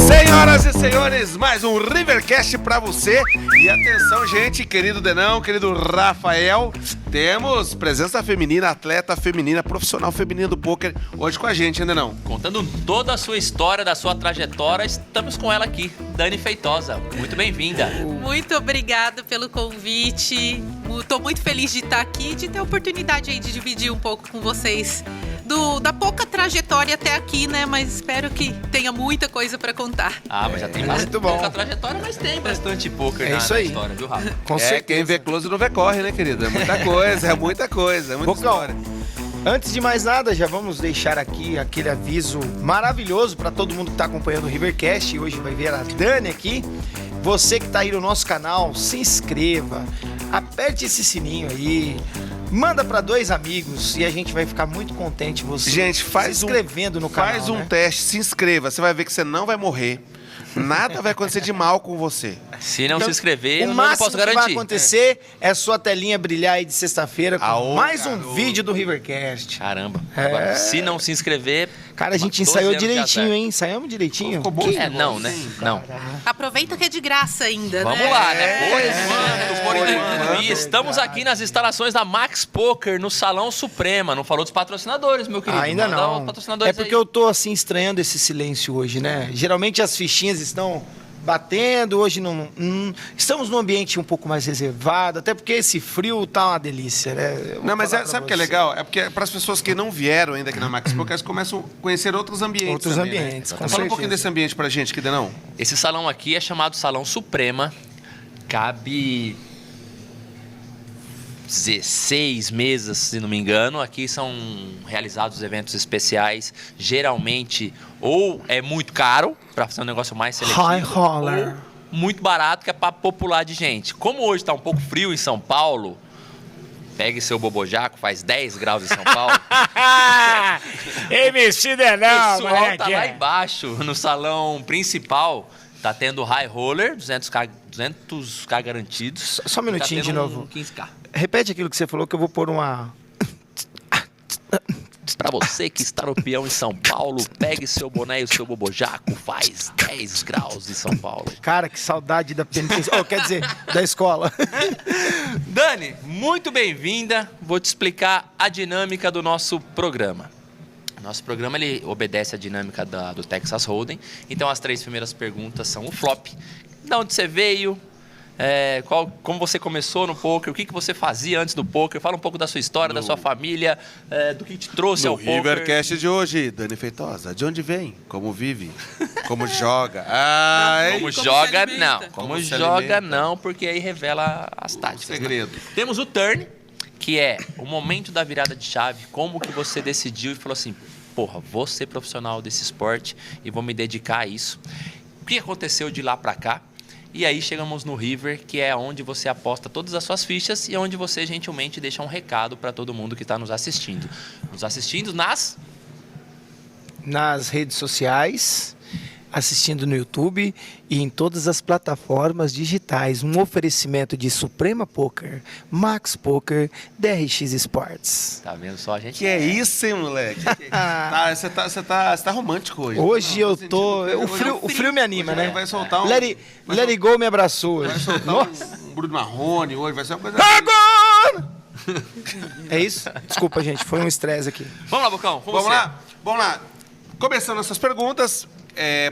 Senhoras e senhores, mais um Rivercast pra você. E atenção, gente, querido Denão, querido Rafael, temos presença feminina, atleta feminina, profissional feminina do pôquer hoje com a gente, hein, Denão? Contando toda a sua história, da sua trajetória, estamos com ela aqui, Dani Feitosa. Muito bem-vinda. Muito obrigada pelo convite. Estou muito feliz de estar aqui e de ter a oportunidade aí de dividir um pouco com vocês da pouca trajetória até aqui, né? Mas espero que tenha muita coisa para contar. Ah, mas já tem bastante bom. pouca trajetória, mas tem bastante pôquer na história, viu, Rafa? Com certeza. Quem vê close não vê corre, né, querido? É muita coisa, é muita coisa, é muita Bocão, história. antes de mais nada, já vamos deixar aqui aquele aviso maravilhoso para todo mundo que está acompanhando o Rivercast. E hoje vai ver a Dani aqui. Você que está aí no nosso canal, se inscreva, aperte esse sininho aí, manda para 2 amigos e a gente vai ficar muito contente você Gente, faz se inscrevendo no canal. Faz um né? teste, se inscreva, você vai ver que você não vai morrer. Nada vai acontecer de mal com você. Se não se inscrever, O eu não máximo posso que vai garantir. acontecer é sua telinha brilhar aí de sexta-feira com Aô, mais um garoto. vídeo do Rivercast. Caramba. Agora, se não se inscrever... Cara, a gente 12 ensaiou anos de direitinho, azar. hein? Ensaiamos direitinho. Ficou bom? É, não, né? Não. Aproveita que é de graça ainda, Vamos né? lá, né? Por enquanto. E estamos aqui nas instalações da Max Poker, no Salão Suprema. Não falou dos patrocinadores, meu querido? Ainda Manda não. os patrocinadores É porque aí. eu tô assim estranhando esse silêncio hoje, né? Geralmente as fichinhas estão batendo, hoje não. Estamos num ambiente um pouco mais reservado, até porque esse frio tá uma delícia, né? Eu vou Não, mas falar pra sabe o que é você. legal? É porque para as pessoas que não vieram ainda aqui na Max Poker, elas começam a conhecer outros ambientes. Outros também, né? ambientes, com Fala um certeza. pouquinho desse ambiente pra gente, que Denão. Esse salão aqui é chamado Salão Suprema. Cabe 16 mesas, se não me engano. Aqui são realizados eventos especiais. Geralmente, ou é muito caro, para fazer um negócio mais seletivo, High roller. ou muito barato, que é para popular de gente. Como hoje está um pouco frio em São Paulo, pegue seu bobojaco, faz 10 graus em São Paulo. Investido é O não, pessoal moleque. tá lá embaixo, no salão principal. Tá tendo high roller, 200k garantidos. Só um minutinho E tá de tendo novo. um 15k. Repete aquilo que você falou que eu vou pôr uma... Pra você que está no peão em São Paulo, pegue seu boné e o seu bobojaco, faz 10 graus em São Paulo. Cara, que saudade da penitenciária. Quer dizer, da escola. Dani, muito bem-vinda. Vou te explicar a dinâmica do nosso programa. Nosso programa ele obedece à dinâmica do Texas Hold'em. Então as 3 primeiras perguntas são o flop. De onde você veio? Como você começou no poker? O que você fazia antes do poker? Fala um pouco da sua história, da sua família, do que te trouxe No ao poker. Rivercast de hoje, Dani Feitosa. De onde vem? Como vive? Como joga? Como se joga, alimenta. não. Como Como se joga, alimenta. não, porque aí revela as táticas. Segredo. Né? Temos o turn, que é o momento da virada de chave. Como que você decidiu e falou assim, porra, vou ser profissional desse esporte e vou me dedicar a isso. O que aconteceu de lá pra cá? E aí chegamos no River, que é onde você aposta todas as suas fichas e onde você gentilmente deixa um recado para todo mundo que está nos assistindo. Nos assistindo Nas redes sociais, assistindo no YouTube e em todas as plataformas digitais. Um oferecimento de Suprema Poker, Max Poker, DRX Sports. Tá vendo só a gente? Que é isso, hein, moleque? Você tá romântico hoje. Hoje eu tô... sentindo O frio me anima, Hoje né? vai soltar um... Let It Go me abraçou hoje. Vai soltar um Bruno Marrone hoje, vai ser uma coisa... Agora! É isso? Desculpa, gente, foi um estresse aqui. Vamos lá, Bocão. Vamos lá. Começando essas perguntas,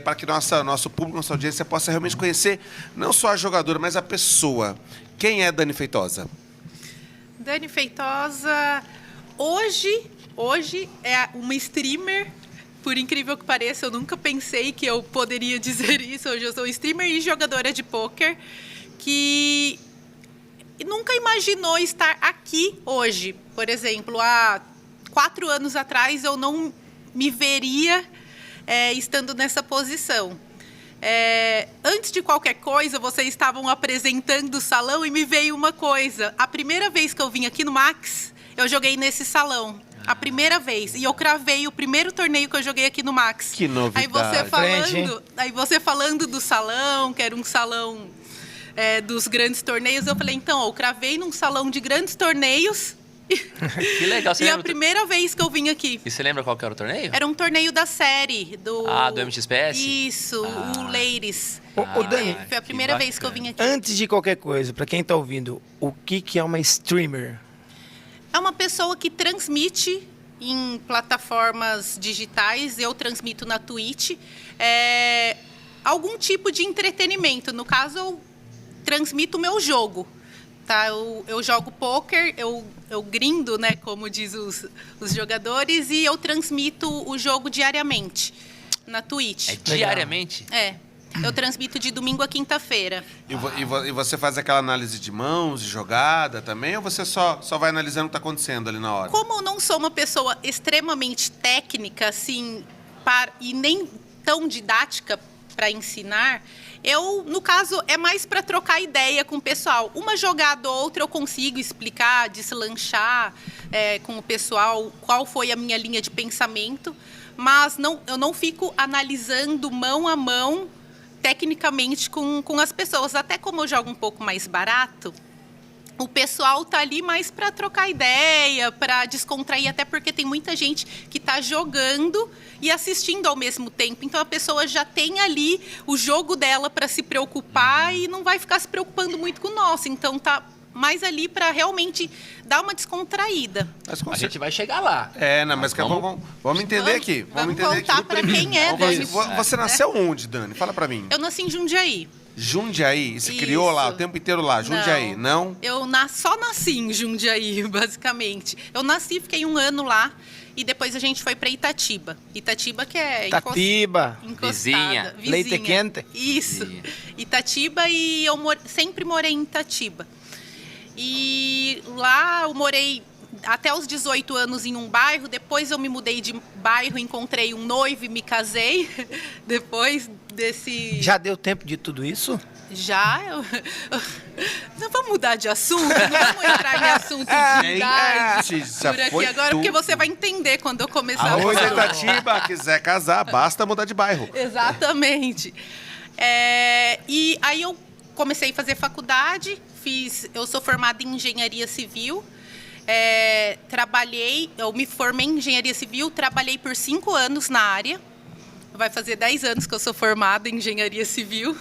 para que nosso público, nossa audiência possa realmente conhecer não só a jogadora, mas a pessoa. Quem é Dani Feitosa? Dani Feitosa, hoje é uma streamer. Por incrível que pareça, eu nunca pensei que eu poderia dizer isso. Hoje eu sou streamer e jogadora de pôquer que nunca imaginou estar aqui hoje. Por exemplo, há 4 anos atrás eu não me veria estando nessa posição. Antes de qualquer coisa, vocês estavam apresentando o salão e me veio uma coisa. A primeira vez que eu vim aqui no Max, eu joguei nesse salão. A primeira vez. E eu cravei o primeiro torneio que eu joguei aqui no Max. Que novidade. Aí você falando do salão, que era um salão dos grandes torneios, eu falei, então, eu cravei num salão de grandes torneios Que legal. Você E a lembra... primeira vez que eu vim aqui. E você lembra qual que era o torneio? Era um torneio da série. Do MXPS? Isso, o Ladies. Ô, Dani, Foi a primeira vez que eu vim aqui. antes de qualquer coisa, pra quem tá ouvindo, o que é uma streamer? É uma pessoa que transmite em plataformas digitais, eu transmito na Twitch, algum tipo de entretenimento. No caso, eu transmito o meu jogo. Tá? Eu jogo pôquer, eu grindo, né, como diz os jogadores, e eu transmito o jogo diariamente na Twitch. É diariamente? Eu transmito de domingo a quinta-feira. E você faz aquela análise de mãos, de jogada também, ou você só vai analisando o que está acontecendo ali na hora? Como eu não sou uma pessoa extremamente técnica, assim, e nem tão didática para ensinar, no caso, é mais para trocar ideia com o pessoal. Uma jogada ou outra eu consigo explicar, deslanchar com o pessoal qual foi a minha linha de pensamento, mas eu não fico analisando mão a mão tecnicamente com as pessoas. Até como eu jogo um pouco mais barato, o pessoal tá ali mais para trocar ideia, para descontrair, até porque tem muita gente que tá jogando e assistindo ao mesmo tempo. Então a pessoa já tem ali o jogo dela para se preocupar e não vai ficar se preocupando muito com o nosso. Então tá mais ali para realmente dar uma descontraída. A gente vai chegar lá. Mas vamos entender aqui. Vamos contar para quem é, Dani. Você nasceu onde, Dani? Fala para mim. Eu nasci em Jundiaí. Jundiaí? Você criou lá o tempo inteiro lá? Jundiaí, não? Eu só nasci em Jundiaí, basicamente. Eu nasci, fiquei 1 ano lá e depois a gente foi para Itatiba. Itatiba que é Itatiba. Vizinha. Leite quente. Isso. Vizinha. Itatiba, e eu sempre morei em Itatiba. E lá eu morei até os 18 anos em um bairro, depois eu me mudei de bairro, encontrei um noivo e me casei. Depois desse... Já deu tempo de tudo isso? Já. Não vamos mudar de assunto? Não vamos entrar em assunto de idade por aqui agora, porque você vai entender quando eu começar a falar. falar. Itatiba, quiser casar, basta mudar de bairro. Exatamente. E aí eu comecei a fazer faculdade, eu sou formada em engenharia civil, eu me formei em engenharia civil, trabalhei por 5 anos na área, vai fazer 10 anos que eu sou formada em engenharia civil.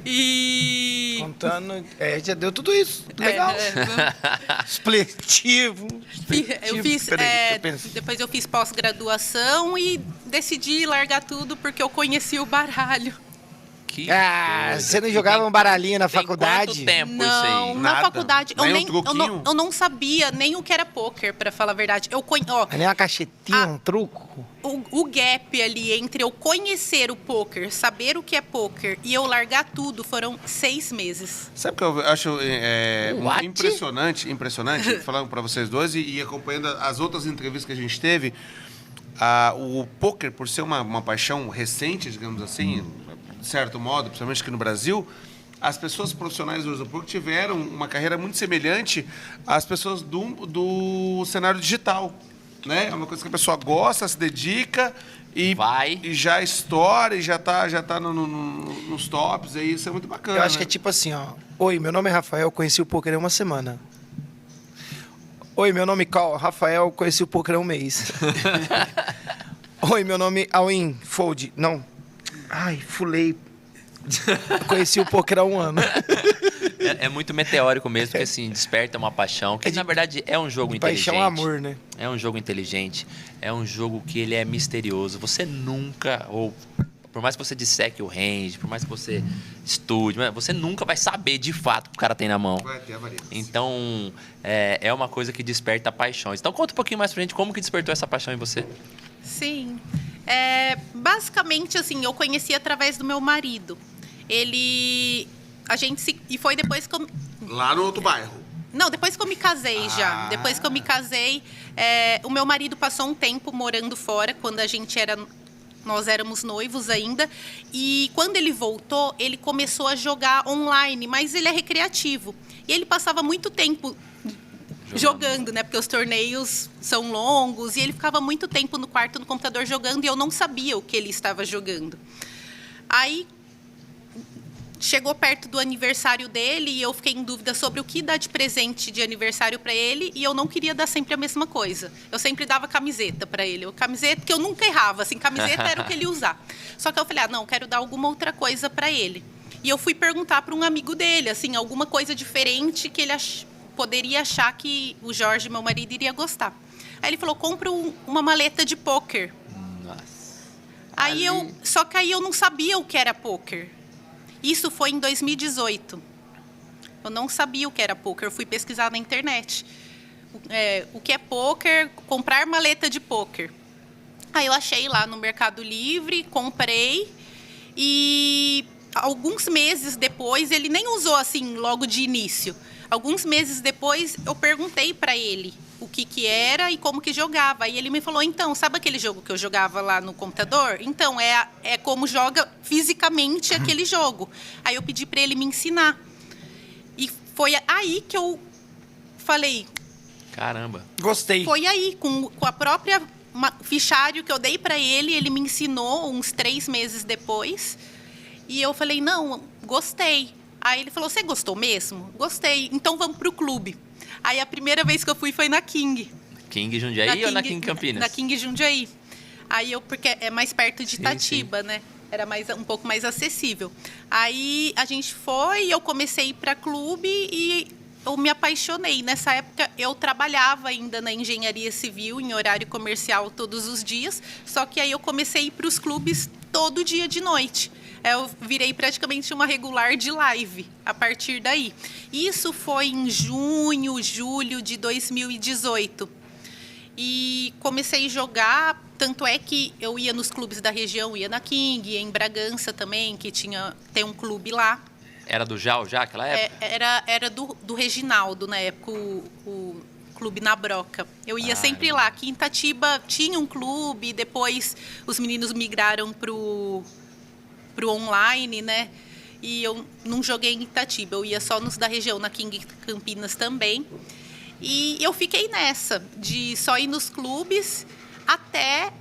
E... Contando, já deu tudo isso, legal. Expletivo. Depois eu fiz pós-graduação e decidi largar tudo porque eu conheci o baralho. Você não jogava um baralhinho na faculdade? Quanto tempo não, isso aí? Na faculdade eu não sabia nem o que era pôquer, para falar a verdade. Nem uma cachetinha, um truco? O gap ali entre eu conhecer o pôquer, saber o que é pôquer e eu largar tudo foram 6 meses. Sabe o que eu acho impressionante, falando para vocês dois e acompanhando as outras entrevistas que a gente teve, o pôquer, por ser uma paixão recente, digamos assim, de certo modo, principalmente aqui no Brasil, as pessoas profissionais do uso do pôquer tiveram uma carreira muito semelhante às pessoas do cenário digital. Né? É uma coisa que a pessoa gosta, se dedica e já estoura e já tá nos tops. Aí isso é muito bacana. Eu acho que é tipo assim, ó. Oi, meu nome é Rafael, conheci o pôquer há 1 semana. Oi, meu nome é Rafael, conheci o pôquer há 1 mês. Oi, meu nome é Alwin Fold. Não. Ai, fulei. Conheci o pôquer há 1 ano. É muito meteórico mesmo, porque assim, desperta uma paixão, que na verdade é um jogo inteligente. Paixão, amor, né? É um jogo inteligente, é um jogo que ele é misterioso. Você nunca, por mais que você disseque o range, por mais que você estude, você nunca vai saber de fato o que o cara tem na mão. Vai ter a variância. Então, é uma coisa que desperta paixões. Então, conta um pouquinho mais pra gente como que despertou essa paixão em você. Sim. Basicamente, assim, eu conheci através do meu marido. E foi depois que eu... Lá no outro bairro? Não, depois que eu me casei já. Depois que eu me casei, o meu marido passou um tempo morando fora, quando nós éramos noivos ainda. E quando ele voltou, ele começou a jogar online, mas ele é recreativo. E ele passava muito tempo jogando, né? Porque os torneios são longos. E ele ficava muito tempo no quarto, no computador, jogando. E eu não sabia o que ele estava jogando. Aí... chegou perto do aniversário dele e eu fiquei em dúvida sobre o que dar de presente de aniversário para ele e eu não queria dar sempre a mesma coisa. Eu sempre dava camiseta para ele. Camiseta que eu nunca errava, assim, camiseta era o que ele ia usar. Só que eu falei, não, quero dar alguma outra coisa para ele. E eu fui perguntar para um amigo dele, assim, alguma coisa diferente que ele poderia achar que o Jorge, meu marido, iria gostar. Aí ele falou, compra uma maleta de pôquer. Nossa. Só que aí eu não sabia o que era pôquer. Isso foi em 2018. Eu não sabia o que era pôquer. Eu fui pesquisar na internet. O que é pôquer, comprar maleta de pôquer. Aí eu achei lá no Mercado Livre, comprei. E alguns meses depois, ele nem usou assim logo de início. Alguns meses depois, eu perguntei para ele o que era e como que jogava. E ele me falou, então, sabe aquele jogo que eu jogava lá no computador? Então, é como joga fisicamente aquele jogo. Aí eu pedi para ele me ensinar. E foi aí que eu falei... Caramba. Gostei. Foi aí, com a própria fichário que eu dei para ele me ensinou uns 3 meses depois. E eu falei, não, gostei. Aí ele falou, você gostou mesmo? Gostei. Então vamos pro clube. Aí a primeira vez que eu fui foi na King. King Jundiaí ou na King Campinas? Na King Jundiaí. Aí porque é mais perto de Itatiba, sim. né? Era um pouco mais acessível. Aí a gente foi, eu comecei a ir para clube e eu me apaixonei. Nessa época eu trabalhava ainda na engenharia civil, em horário comercial todos os dias. Só que aí eu comecei a ir para os clubes todo dia de noite. Eu virei praticamente uma regular de live a partir daí. Isso foi em junho, julho de 2018. E comecei a jogar, tanto é que eu ia nos clubes da região, ia na King, ia em Bragança também, que tem um clube lá. Era do já aquela época? Era do Reginaldo, na época, o clube na Broca. Eu ia sempre lá. Aqui em Itatiba tinha um clube, depois os meninos migraram pro online, né? E eu não joguei em Itatiba, eu ia só nos da região, na King Campinas também. E eu fiquei nessa, de só ir nos clubes até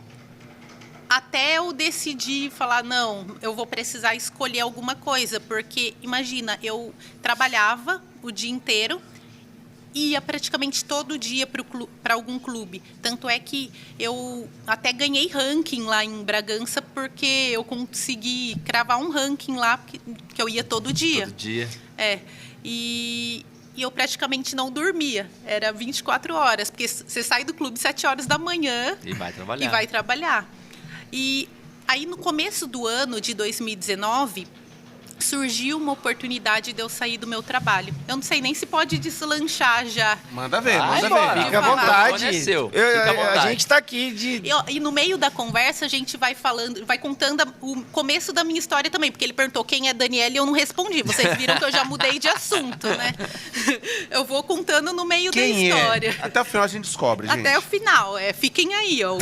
eu decidir falar, não, eu vou precisar escolher alguma coisa, porque, imagina, eu trabalhava o dia inteiro, ia praticamente todo dia para algum clube. Tanto é que eu até ganhei ranking lá em Bragança, porque eu consegui cravar um ranking lá, que eu ia todo dia. Todo dia. E eu praticamente não dormia. Era 24 horas, porque você sai do clube 7 horas da manhã... E vai trabalhar. E aí, no começo do ano de 2019... surgiu uma oportunidade de eu sair do meu trabalho. Eu não sei nem se pode deslanchar já. Manda ver. Fica à vontade. A gente tá aqui E no meio da conversa, a gente vai contando o começo da minha história também, porque ele perguntou quem é Daniela e eu não respondi. Vocês viram que eu já mudei de assunto, né? Eu vou contando no meio da história. Até o final a gente descobre, gente. Até o final. Fiquem aí, ó.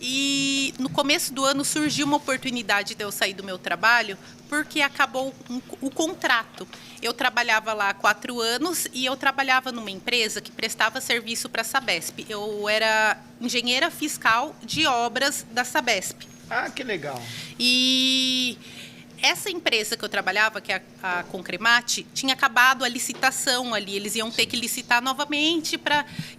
E no começo do ano surgiu uma oportunidade de eu sair do meu trabalho porque acabou o contrato. Eu trabalhava lá há 4 anos e eu trabalhava numa empresa que prestava serviço para a Sabesp. Eu era engenheira fiscal de obras da Sabesp. Ah, que legal. E essa empresa que eu trabalhava, que é a Concremate, tinha acabado a licitação ali. Eles iam ter que licitar novamente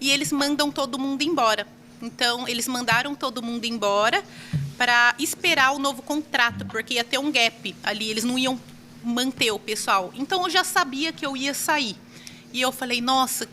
e eles mandam todo mundo embora. Então, eles mandaram todo mundo embora para esperar o novo contrato, porque ia ter um gap ali, eles não iam manter o pessoal. Então, eu já sabia que eu ia sair. E eu falei, nossa,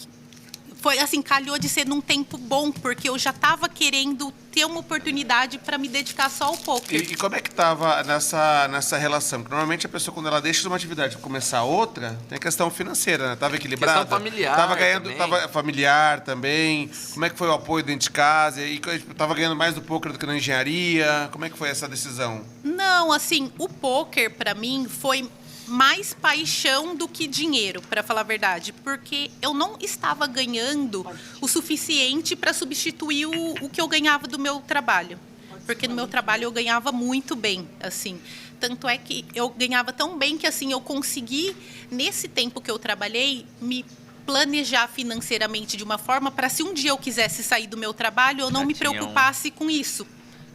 foi assim, calhou de ser num tempo bom, porque eu já estava querendo ter uma oportunidade para me dedicar só ao poker. E como é que estava nessa relação? Porque normalmente a pessoa, quando ela deixa uma atividade para começar outra, tem questão financeira, né? Estava equilibrada? Questão familiar. Estava ganhando, estava familiar também. Como é que foi o apoio dentro de casa? E estava ganhando mais do poker do que na engenharia? Como é que foi essa decisão? Não, assim, o poker para mim foi mais paixão do que dinheiro, para falar a verdade, porque eu não estava ganhando o suficiente para substituir o que eu ganhava do meu trabalho, porque no meu trabalho eu ganhava muito bem, assim, tanto é que eu ganhava tão bem que assim eu consegui, nesse tempo que eu trabalhei, me planejar financeiramente de uma forma para, se um dia eu quisesse sair do meu trabalho, eu não me preocupasse com isso.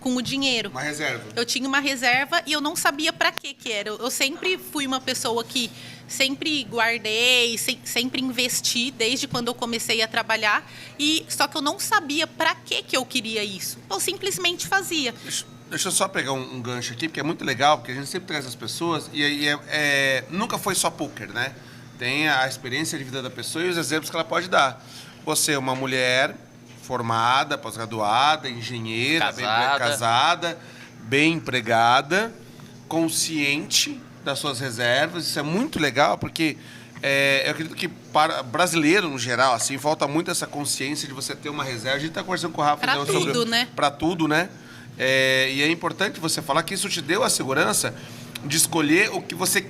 com o dinheiro. Uma reserva. Eu tinha uma reserva e eu não sabia para que era. Eu sempre fui uma pessoa que sempre guardei, sempre investi desde quando eu comecei a trabalhar. Só que eu não sabia para que eu queria isso. Eu simplesmente fazia. Deixa eu só pegar um gancho aqui, porque é muito legal, porque a gente sempre traz as pessoas e nunca foi só poker, né? Tem a experiência de vida da pessoa e os exemplos que ela pode dar. Você é uma mulher formada, pós-graduada, engenheira, casada, bem empregada, consciente das suas reservas. Isso é muito legal, porque eu acredito que para brasileiro, no geral, assim, falta muito essa consciência de você ter uma reserva. A gente está conversando com o Rafa. Para tudo, né? Para tudo, né? E é importante você falar que isso te deu a segurança de escolher o que você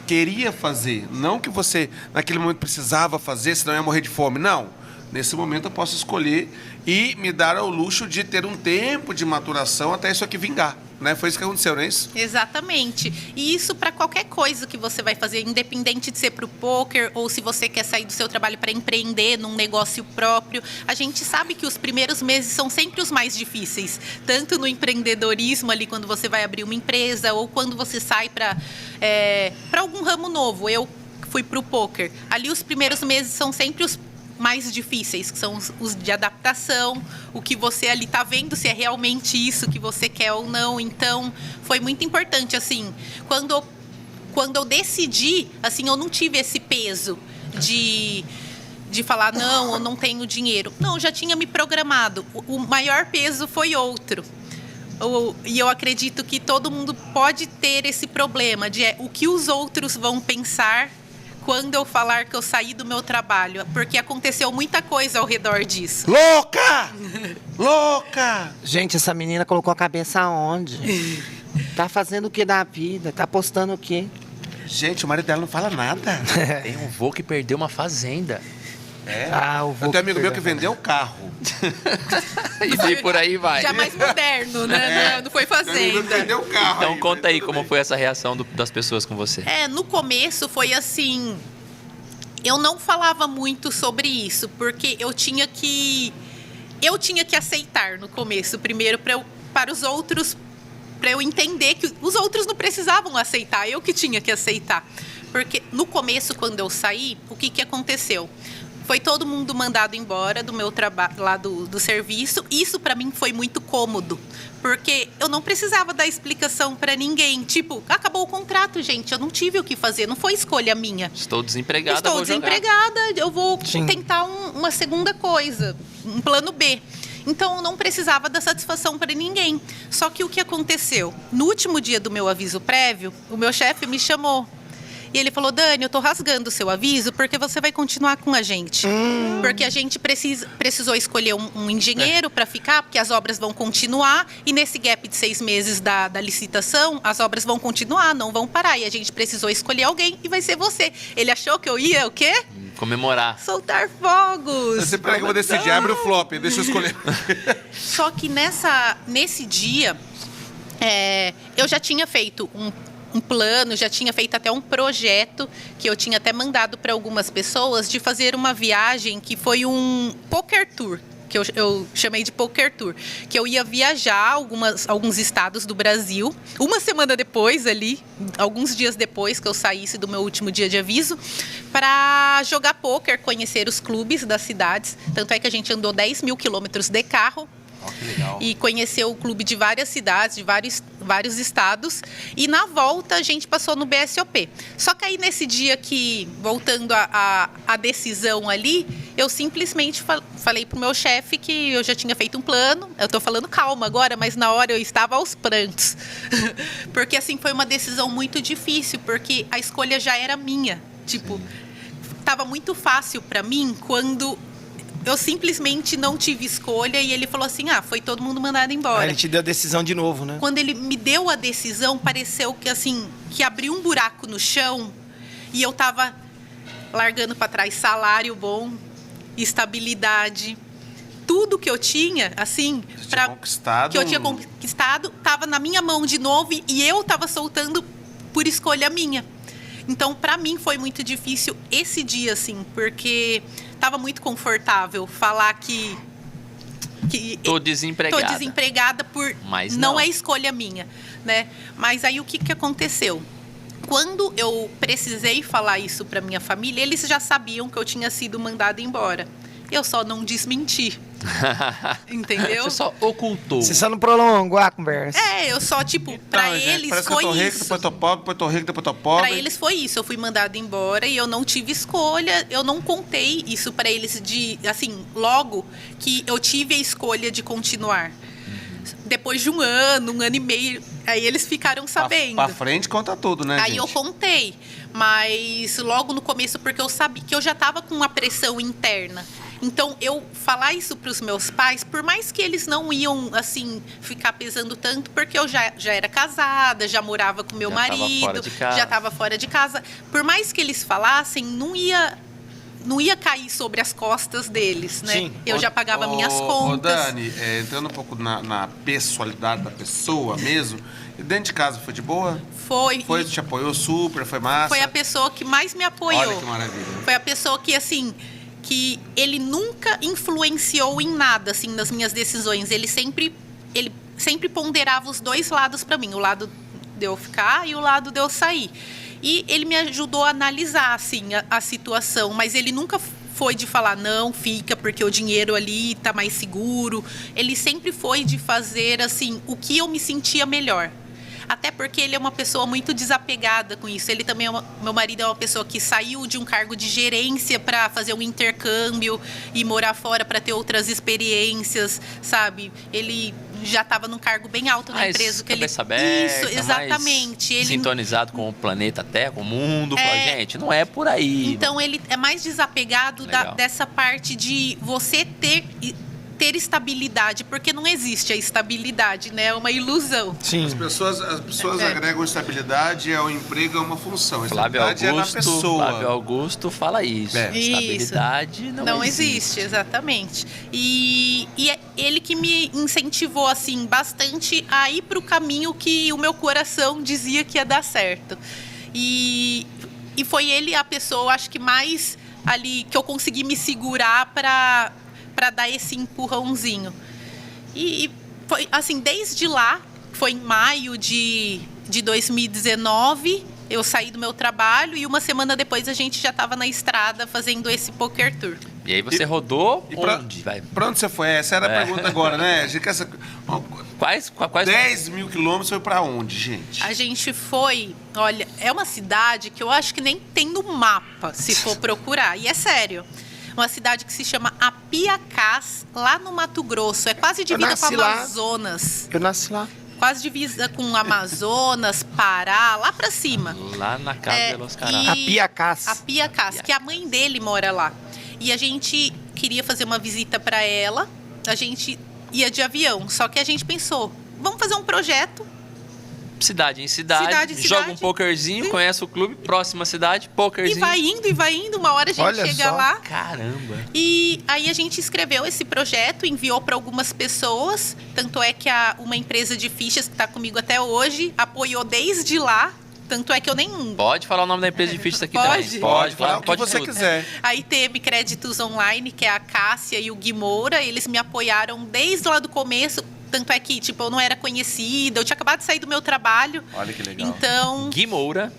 queria fazer. Não que você, naquele momento, precisava fazer, senão ia morrer de fome. Não. Nesse momento eu posso escolher e me dar ao luxo de ter um tempo de maturação até isso aqui vingar, né? Foi isso que aconteceu, não é isso? Exatamente. E isso para qualquer coisa que você vai fazer, independente de ser para o poker ou se você quer sair do seu trabalho para empreender num negócio próprio. A gente sabe que os primeiros meses são sempre os mais difíceis, tanto no empreendedorismo ali quando você vai abrir uma empresa ou quando você sai para algum ramo novo. Eu fui para o poker. Ali os primeiros meses são sempre os mais difíceis, que são os de adaptação, o que você ali tá vendo se é realmente isso que você quer ou não. Então, foi muito importante, assim, quando eu decidi, assim, eu não tive esse peso de falar, não, eu não tenho dinheiro. Não, eu já tinha me programado. O maior peso foi outro. E eu acredito que todo mundo pode ter esse problema de o que os outros vão pensar quando eu falar que eu saí do meu trabalho, porque aconteceu muita coisa ao redor disso. Louca! Louca! Gente, essa menina colocou a cabeça aonde? Tá fazendo o que da vida? Tá postando o quê? Gente, o marido dela não fala nada. Tem um vô que perdeu uma fazenda. O vô Eu tenho amigo meu perdeu que a vendeu o carro. E por aí vai. Já mais moderno, né? Não foi Meu amigo meu que fazenda. vendeu o carro. Então aí, conta mas aí tudo como bem. foi essa reação das pessoas com você. No começo foi assim, eu não falava muito sobre isso, porque eu tinha que aceitar no começo, primeiro para os outros, para eu entender que os outros não precisavam aceitar, eu que tinha que aceitar. Porque no começo, quando eu saí, o que aconteceu? Foi todo mundo mandado embora do meu trabalho, lá do serviço. Isso para mim foi muito cômodo, porque eu não precisava dar explicação para ninguém. Tipo, acabou o contrato, gente, eu não tive o que fazer, não foi escolha minha. Estou desempregada, Estou vou jogar. desempregada, eu vou Sim. tentar uma segunda coisa, um plano B. Então, eu não precisava dar satisfação para ninguém. Só que o que aconteceu? No último dia do meu aviso prévio, o meu chefe me chamou. E ele falou, Dani, eu tô rasgando o seu aviso porque você vai continuar com a gente. Porque a gente precisou escolher um engenheiro para ficar, porque as obras vão continuar. E nesse gap de 6 meses da licitação, as obras vão continuar, não vão parar. E a gente precisou escolher alguém e vai ser você. Ele achou que eu ia o quê? Comemorar. Soltar fogos. Você pega que eu vou decidir, abre o flop, deixa eu escolher. Só que nesse dia, eu já tinha feito um plano, já tinha feito até um projeto que eu tinha até mandado para algumas pessoas de fazer uma viagem que foi um poker tour, que eu chamei de poker tour, que eu ia viajar alguns estados do Brasil, uma semana depois ali, alguns dias depois que eu saísse do meu último dia de aviso, para jogar poker, conhecer os clubes das cidades. Tanto é que a gente andou 10 mil quilômetros de carro, Que legal. e conheceu o clube de várias cidades, de vários estados. E na volta a gente passou no BSOP. Só que aí nesse dia que, voltando à decisão ali, eu simplesmente falei pro meu chefe que eu já tinha feito um plano. Eu tô falando calma agora, mas na hora eu estava aos prantos. Porque assim, foi uma decisão muito difícil, porque a escolha já era minha. Tipo, tava muito fácil para mim quando eu simplesmente não tive escolha e ele falou assim, foi todo mundo mandado embora. Aí ele te deu a decisão de novo, né? Quando ele me deu a decisão, pareceu que assim, que abriu um buraco no chão e eu tava largando para trás salário bom, estabilidade, tudo que eu tinha, assim, Conquistado. que eu tinha conquistado, tava na minha mão de novo e eu tava soltando por escolha minha. Então, para mim foi muito difícil esse dia, assim, porque tava muito confortável falar que que Tô desempregada. Tô desempregada por... Mas não não. é escolha minha, né? Mas aí o que aconteceu? Quando eu precisei falar isso para minha família, eles já sabiam que eu tinha sido mandada embora. Eu só não desmenti. Entendeu? Você só ocultou. Você só não prolongou a conversa. Eu só, tipo, pra Então, gente, eles parece que foi eu tô rico, isso. depois tô pobre, depois tô rico, depois tô pobre. Pra eles foi isso. Eu fui mandada embora e eu não tive escolha. Eu não contei isso pra eles assim, logo que eu tive a escolha de continuar. Depois de um ano e meio, aí eles ficaram sabendo. Pra frente conta tudo, né, Aí gente? eu contei, mas logo no começo, porque eu sabia que eu já estava com uma pressão interna. Então, eu falar isso para os meus pais, por mais que eles não iam, assim, ficar pesando tanto, porque eu já era casada, já morava com meu Já tava marido, fora de casa. já estava fora de casa. Por mais que eles falassem, não ia cair sobre as costas deles, né? Sim. Eu já pagava minhas contas. Ô, Dani, entrando um pouco na pessoalidade da pessoa mesmo, dentro de casa foi de boa? Foi Te apoiou super, foi massa? a pessoa que mais me apoiou. Olha que maravilha. Foi a pessoa que, assim, que ele nunca influenciou em nada, assim, nas minhas decisões. Ele sempre ponderava os dois lados para mim, o lado de eu ficar e o lado de eu sair. E ele me ajudou a analisar, assim, a situação, mas ele nunca foi de falar, não, fica, porque o dinheiro ali tá mais seguro. Ele sempre foi de fazer, assim, o que eu me sentia melhor. Até porque ele é uma pessoa muito desapegada com isso. Ele também meu marido é uma pessoa que saiu de um cargo de gerência para fazer um intercâmbio e morar fora para ter outras experiências, sabe? Ele já estava num cargo bem alto na empresa que ele aberta, isso, exatamente. Mais ele sintonizado com o planeta Terra, com o mundo. Fala, gente, não é por aí. Então ele é mais desapegado Legal. dessa parte de você ter estabilidade, porque não existe a estabilidade, né? É uma ilusão. Sim. As pessoas agregam estabilidade ao emprego, é uma função. Flávio Estabilidade é na Augusto, pessoa. Flávio Augusto fala isso. É. Estabilidade não existe, exatamente. E é ele que me incentivou, assim, bastante a ir para o caminho que o meu coração dizia que ia dar certo. E foi ele a pessoa, acho que mais ali, que eu consegui me segurar para dar esse empurrãozinho. E foi assim, desde lá, foi em maio de 2019, eu saí do meu trabalho e uma semana depois a gente já estava na estrada fazendo esse Poker Tour. E aí você rodou E onde? pra onde você foi? Essa era a pergunta agora, né? A gente quer Quais 10 mil quilômetros foi pra onde, gente? A gente foi, olha, é uma cidade que eu acho que nem tem no mapa, se for procurar. E é sério. Uma cidade que se chama Apiacás, lá no Mato Grosso. É quase divisa com o Amazonas. Eu nasci lá. Quase divisa com Amazonas, Pará, lá pra cima. Lá na casa de Los Carás. Apiacás. Apiacás, que a mãe dele mora lá. E a gente queria fazer uma visita pra ela. A gente ia de avião. Só que a gente pensou, vamos fazer um projeto. Cidade em cidade, Cidade em joga cidade. um pokerzinho, conhece o clube, próxima cidade, E pokerzinho. vai indo. Uma hora a gente Olha chega só. lá. Caramba. E aí a gente escreveu esse projeto, enviou para algumas pessoas. Tanto é que uma empresa de fichas que está comigo até hoje apoiou desde lá. Tanto é que eu nem... Pode falar o nome da empresa de fichas aqui Pode? também. Pode falar claro, o que pode você tudo. quiser. A ITM Créditos Online, que é a Cássia e o Gui Moura, eles me apoiaram desde lá do começo. Tanto é que, tipo, eu não era conhecida, eu tinha acabado de sair do meu trabalho. Olha que legal. Então, Gui Moura.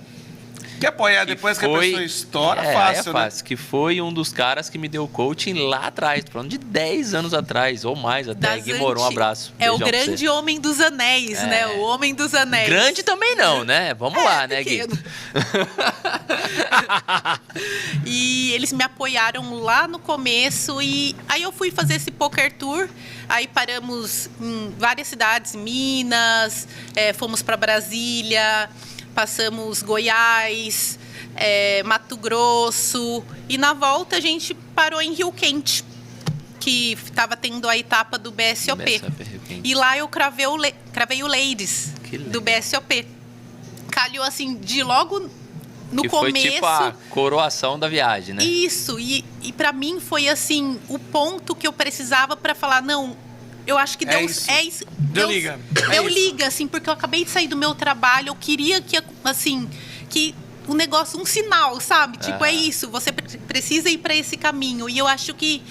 Quer apoiar depois que a pessoa estoura? Fácil, é né? fácil. Que foi um dos caras que me deu coaching lá atrás. Tô falando de 10 anos atrás, ou mais até. das Gui Moura, um anti- abraço. É o Beijão pra você. grande homem dos anéis, né? O homem dos anéis. Grande também não, né? Vamos lá, né, Gui? pequeno. E eles me apoiaram lá no começo e aí eu fui fazer esse Poker Tour. Aí paramos em várias cidades, Minas, fomos para Brasília, passamos Goiás, Mato Grosso e na volta a gente parou em Rio Quente, que estava tendo a etapa do BSOP. Rio Quente. E lá eu cravei o Ladies Que legal. do BSOP. Calhou assim, de logo no que começo. foi tipo a coroação da viagem, né? Isso, e para mim foi assim, o ponto que eu precisava para falar, não, eu acho que Deus... isso. Deus liga. Deu liga, assim, porque eu acabei de sair do meu trabalho, eu queria que, assim, que o negócio, um sinal, sabe? Tipo, é isso, você precisa ir para esse caminho. E eu acho que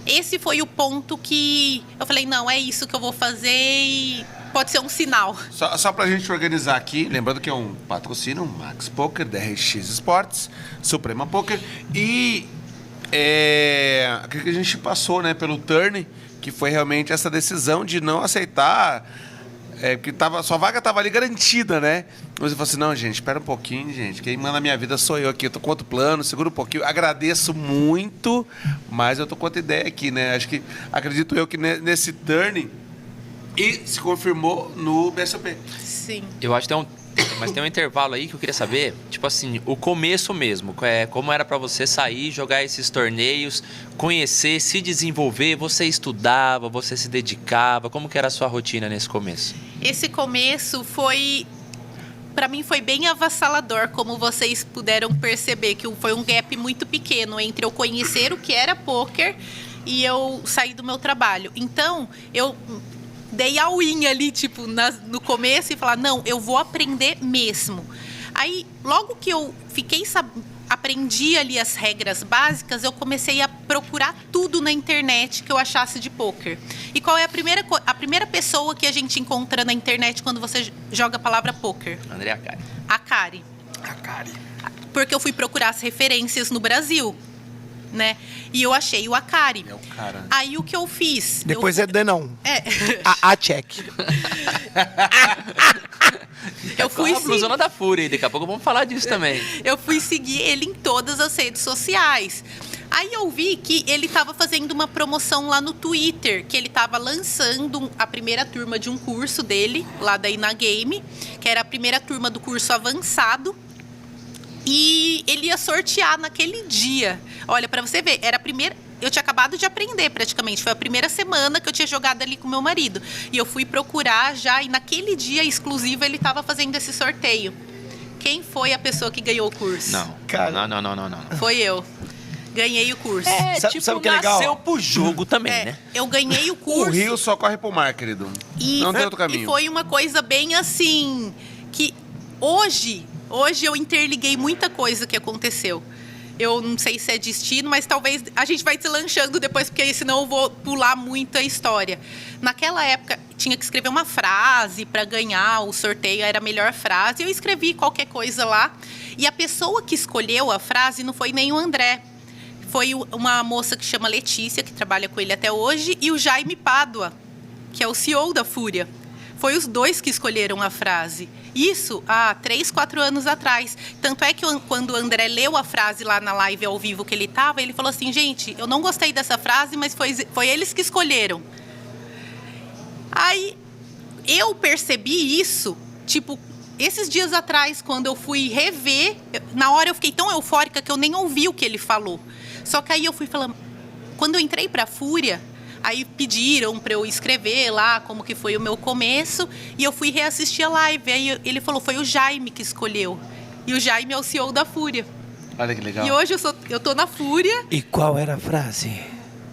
esse foi o ponto que eu falei, não, é isso que eu vou fazer e pode ser um sinal. Só pra gente organizar aqui, lembrando que é um patrocínio, Max Poker, DRX Sports, Suprema Poker e aquilo que a gente passou, né, pelo turn, que foi realmente essa decisão de não aceitar, que sua vaga estava ali garantida, né? Você falou assim, não, gente, espera um pouquinho, gente, quem manda a minha vida sou eu aqui, eu tô com outro plano, segura um pouquinho, agradeço muito, mas eu tô com outra ideia aqui, né? Acredito eu que nesse turn e se confirmou no BSOP. Sim. Eu acho que mas tem um intervalo aí que eu queria saber, tipo assim, o começo mesmo, como era pra você sair, jogar esses torneios, conhecer, se desenvolver, você estudava, você se dedicava, como que era a sua rotina nesse começo? Esse começo para mim foi bem avassalador, como vocês puderam perceber, que foi um gap muito pequeno entre eu conhecer o que era poker e eu sair do meu trabalho. Então, eu dei a win ali, tipo, no começo e falar, não, eu vou aprender mesmo. Aí, logo que eu aprendi ali as regras básicas, eu comecei a procurar tudo na internet que eu achasse de poker. E qual é a primeira pessoa que a gente encontra na internet quando você joga a palavra poker? André Akari. Akari. Akari. Porque eu fui procurar as referências no Brasil, né? E eu achei o Akari. É o cara. Aí o que eu fiz? Depois é Danão. É. A check. Eu fui a blusona da Fúria, daqui a pouco vamos falar disso também. Eu fui seguir ele em todas as redes sociais. Aí eu vi que ele estava fazendo uma promoção lá no Twitter, que ele estava lançando a primeira turma de um curso dele, lá da Inagame, que era a primeira turma do curso avançado. E ele ia sortear naquele dia. Olha, para você ver, era a primeira... Eu tinha acabado de aprender praticamente. Foi a primeira semana que eu tinha jogado ali com meu marido. E eu fui procurar já, e naquele dia exclusivo ele estava fazendo esse sorteio. Quem foi a pessoa que ganhou o curso? Não. Cara. Não. Foi eu. Ganhei o curso. Sabe o que é legal? Nasceu pro jogo também, É, né? eu ganhei o O curso. rio só corre pro mar, querido. Não tem outro caminho. E foi uma coisa bem assim, que hoje eu interliguei muita coisa que aconteceu. Eu não sei se é destino, mas talvez a gente vai se lanchando depois, porque senão eu vou pular muita história. Naquela época, tinha que escrever uma frase para ganhar o sorteio, era a melhor frase. Eu escrevi qualquer coisa lá. E a pessoa que escolheu a frase não foi nem o André. Foi uma moça que chama Letícia, que trabalha com ele até hoje, e o Jaime Pádua, que é o CEO da Fúria. Foi os dois que escolheram a frase. Isso há 3, 4 anos atrás. Tanto é que quando o André leu a frase lá na live ao vivo que ele estava, ele falou assim, gente, eu não gostei dessa frase, mas foi eles que escolheram. Aí eu percebi isso, tipo, esses dias atrás, quando eu fui rever, na hora eu fiquei tão eufórica que eu nem ouvi o que ele falou. Só que aí eu fui falando, quando eu entrei pra Fúria, aí pediram para eu escrever lá como que foi o meu começo, e eu fui reassistir a live. Aí ele falou, foi o Jaime que escolheu. E o Jaime é o CEO da Fúria. Olha que legal. E hoje eu tô na Fúria. E qual era a frase?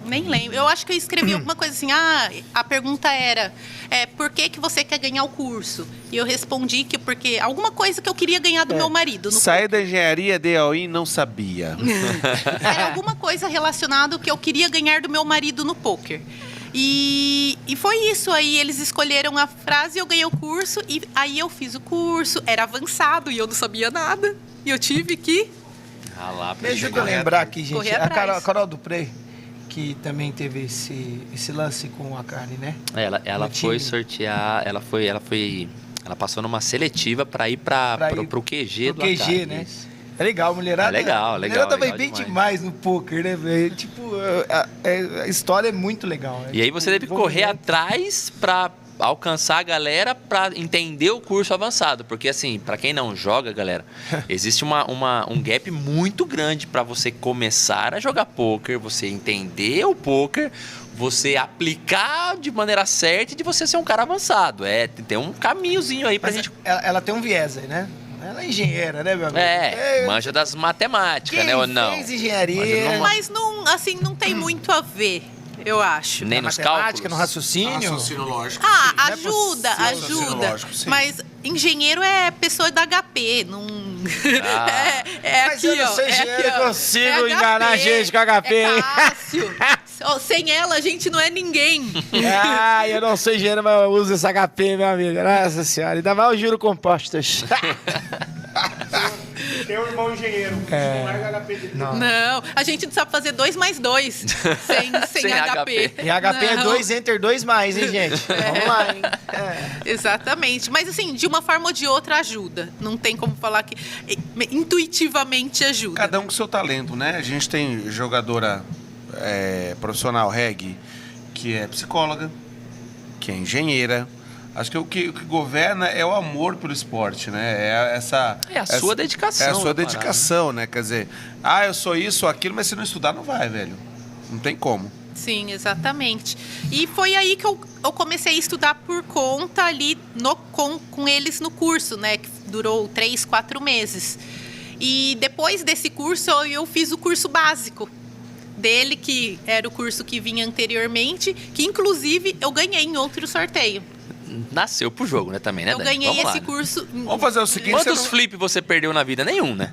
Nem lembro. Eu acho que eu escrevi alguma coisa assim, a pergunta era, por que você quer ganhar o curso? E eu respondi que porque alguma coisa que eu queria ganhar do meu marido. Saí da engenharia de all-in, não sabia. Era alguma coisa relacionada ao que eu queria ganhar do meu marido no poker. E foi isso aí, eles escolheram a frase, eu ganhei o curso, e aí eu fiz o curso, era avançado e eu não sabia nada. E eu tive que... Ralar pra Deixa eu chegar. lembrar aqui, gente. Correr A atrás. Carol Dupré, que também teve esse lance com a carne, né? Ela No foi time. sortear, ela passou numa seletiva para ir pro QG Pro do QG, Atari. né? Isso. É legal, mulherada. É legal, A mulherada vai legal bem demais. demais no poker, né, velho? Tipo, a história é muito legal. E aí você teve que correr atrás para alcançar a galera para entender o curso avançado, porque assim, para quem não joga, galera, existe um gap muito grande para você começar a jogar poker, você entender o poker, você aplicar de maneira certa e de você ser um cara avançado. Tem um caminhozinho aí pra Mas gente. ela tem um viés aí, né? Ela é engenheira, né, meu amigo? Manja das matemáticas, né, ou não? Fez engenharia. Mas Mas não tem muito a ver, eu acho. Nem Na nos matemática, cálculos. no raciocínio. Raciocínio lógico. Ah, sim. ajuda, Raciocínio ajuda. lógico, sim. Mas engenheiro é pessoa da HP, não É Mas aqui, eu não ó. sou é engenheiro, aqui, ó. consigo É enganar a gente com HP, É hein? fácil. Ó, sem ela, a gente não é ninguém. Ah, eu não sou engenheiro, mas eu uso esse HP, meu amigo. Nossa senhora. Ainda mais o juro compostos. Tem um irmão engenheiro. Não larga HP dele. Não, a gente não sabe fazer 2 mais 2 sem Sem HP. E HP é Não. 2, Enter 2 mais, hein, gente? Vamos lá, hein? Exatamente. Mas assim, de uma forma ou de outra ajuda. Não tem como falar que intuitivamente ajuda. Cada um com seu talento, né? A gente tem jogadora profissional reggae que é psicóloga, que é engenheira. Acho que o que governa é o amor pelo esporte, né? É a sua dedicação. É a sua na parada. dedicação, né? Quer dizer, eu sou isso ou aquilo, mas se não estudar, não vai, velho. Não tem como. Sim, exatamente. E foi aí que eu comecei a estudar por conta ali com eles no curso, né? Que durou 3, 4 meses. E depois desse curso, eu fiz o curso básico dele, que era o curso que vinha anteriormente, que inclusive eu ganhei em outro sorteio. Nasceu pro jogo, né, também, né, Eu Dani? ganhei Vamos lá, esse né? curso. Vamos fazer o seguinte... Quantos você não- flip você perdeu na vida? Nenhum, né?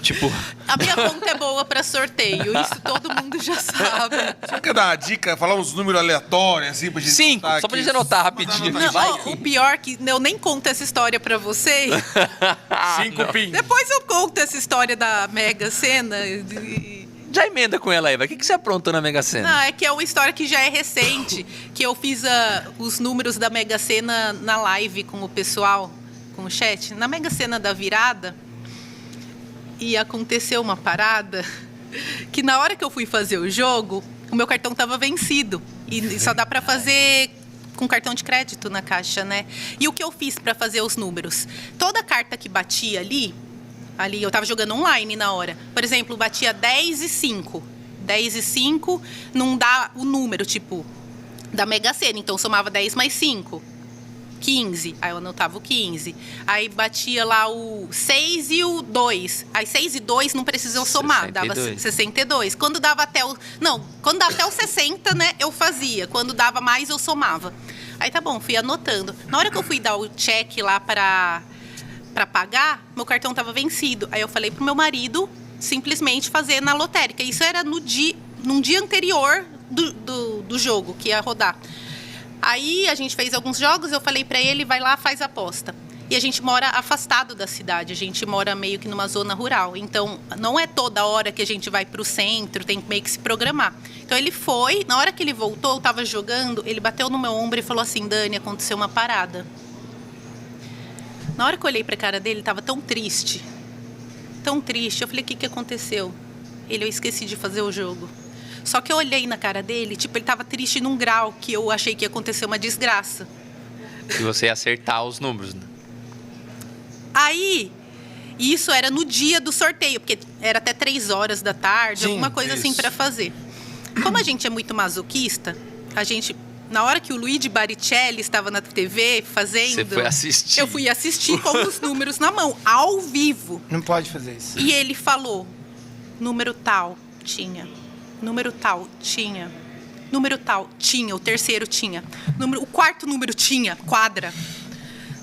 Tipo, A minha conta é boa para sorteio, isso todo mundo já sabe. Você quer dar uma dica, falar uns números aleatórios, assim, pra gente 5, anotar só pra aqui? gente anotar rapidinho. Não, Vai. o pior que eu nem conto essa história para vocês. 5 pins. Depois eu conto essa história da Mega Sena. Já emenda com ela aí, vai. O que você aprontou na Mega Sena? Não, é que é uma história que já é recente, que eu fiz os números da Mega Sena na live com o pessoal, com o chat. Na Mega Sena da virada, e aconteceu uma parada que na hora que eu fui fazer o jogo, o meu cartão estava vencido. E só dá para fazer com cartão de crédito na caixa, né? E o que eu fiz para fazer os números? Toda carta que batia ali eu tava jogando online na hora. Por exemplo, batia 10 e 5. 10 e 5 não dá o número, tipo, da Mega Sena. Então, somava 10 mais 5. 15. Aí eu anotava o 15. Aí batia lá o 6 e o 2. Aí 6 e 2 não precisou somar, dava 62. Quando dava até o 60, né, eu fazia. Quando dava mais, eu somava. Aí tá bom, fui anotando. Na hora que eu fui dar o check lá para pagar, meu cartão estava vencido. Aí eu falei pro meu marido simplesmente fazer na lotérica. Isso era num dia anterior do jogo que ia rodar. Aí a gente fez alguns jogos, eu falei para ele, vai lá, faz a aposta. E a gente mora afastado da cidade, a gente mora meio que numa zona rural. Então, não é toda hora que a gente vai pro centro, tem que meio que se programar. Então, ele foi, na hora que ele voltou, eu tava jogando, ele bateu no meu ombro e falou assim, Dani, aconteceu uma parada. Na hora que eu olhei pra cara dele, ele tava tão triste. Tão triste. Eu falei, o que aconteceu? Eu esqueci de fazer o jogo. Só que eu olhei na cara dele, tipo, ele tava triste num grau que eu achei que ia acontecer uma desgraça. E você ia acertar os números, né? Aí, isso era no dia do sorteio, porque era até 3 horas da tarde, Sim, alguma coisa assim isso. pra fazer. Como a gente é muito masoquista, a gente... Na hora que o Luigi Baricelli estava na TV fazendo... Você foi assistir. Eu fui assistir com os números na mão, ao vivo. Não pode fazer isso. E ele falou, número tal, tinha. Número tal, tinha. Número tal, tinha. O terceiro tinha. O quarto número tinha, quadra.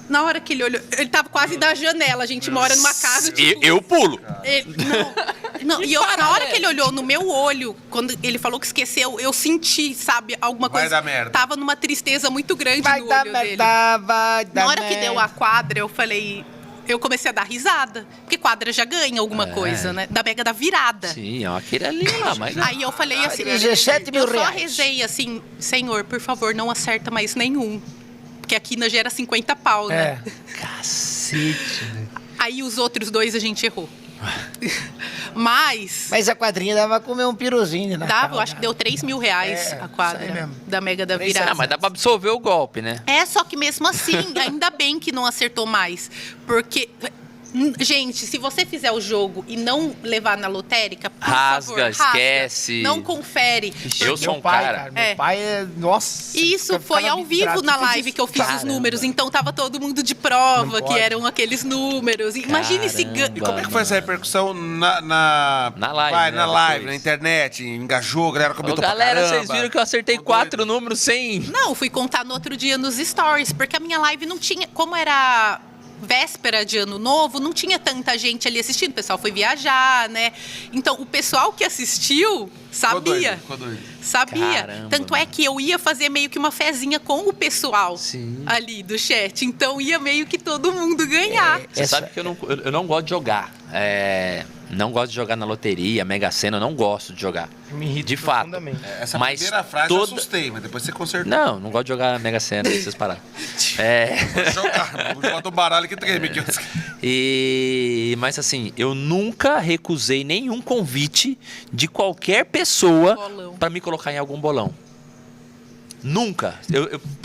Na hora que ele olhou, ele tava quase da janela. A gente mora numa casa, tipo... Eu pulo. Não, e na hora que ele olhou no meu olho, quando ele falou que esqueceu, eu senti, sabe, alguma Vai coisa. dar merda. Tava numa tristeza muito grande Vai no dar olho dele. merda, vai dar Na hora que merda. deu a quadra, eu falei... Eu comecei a dar risada. Porque quadra já ganha alguma coisa, né? Da Mega da virada. Sim, é aquele ali lá, mas... Aí eu falei assim... 17 mil eu só reais. rezei assim... Senhor, por favor, não acerta mais nenhum. Porque a quina gera 50 pau, né? Cacete, né? Aí os outros 2 a gente errou. Mas Mas a quadrinha dava pra comer um piruzinho, né? dava, eu acho que deu 3 mil reais É, a quadra isso aí mesmo. da Mega da 3 virada. Ah, mas dá pra absorver o golpe, né? É, só que mesmo assim, ainda bem que não acertou mais. Porque, gente, se você fizer o jogo e não levar na lotérica, por favor, Rasga, esquece. Não confere. Eu sou Meu um pai, cara. Meu pai é... Nossa. E isso ficava foi ao vivo vidrado, na fica live que eu fiz os Caramba. números, então tava todo mundo de Não prova, pode. que eram aqueles números. Imagine se ganha. Caramba. E como é que foi essa repercussão na live, Vai, né, na live, depois? na internet, engajou, a galera Ô, comentou galera, pra vocês caramba. viram que eu acertei 4 números sem... Não, fui contar no outro dia nos stories, porque a minha live não tinha. Como era véspera de Ano Novo, não tinha tanta gente ali assistindo, o pessoal foi viajar, né? Então, o pessoal que assistiu sabia. Ficou doido. Sabia. Caramba, Tanto é que eu ia fazer meio que uma fezinha com o pessoal Sim. ali do chat. Então, ia meio que todo mundo ganhar. Você sabe que eu não gosto de jogar. Não gosto de jogar na loteria, Mega Sena, eu não gosto de jogar. Me irrita De fato. profundamente. Essa Mas primeira frase eu assustei, mas depois você consertou. Não gosto de jogar Mega Sena, vocês pararam. Vou jogar. Vou jogar do baralho que treme aqui. Mas assim, eu nunca recusei nenhum convite de qualquer pessoa Bolão. pra me colocar em algum bolão. Nunca.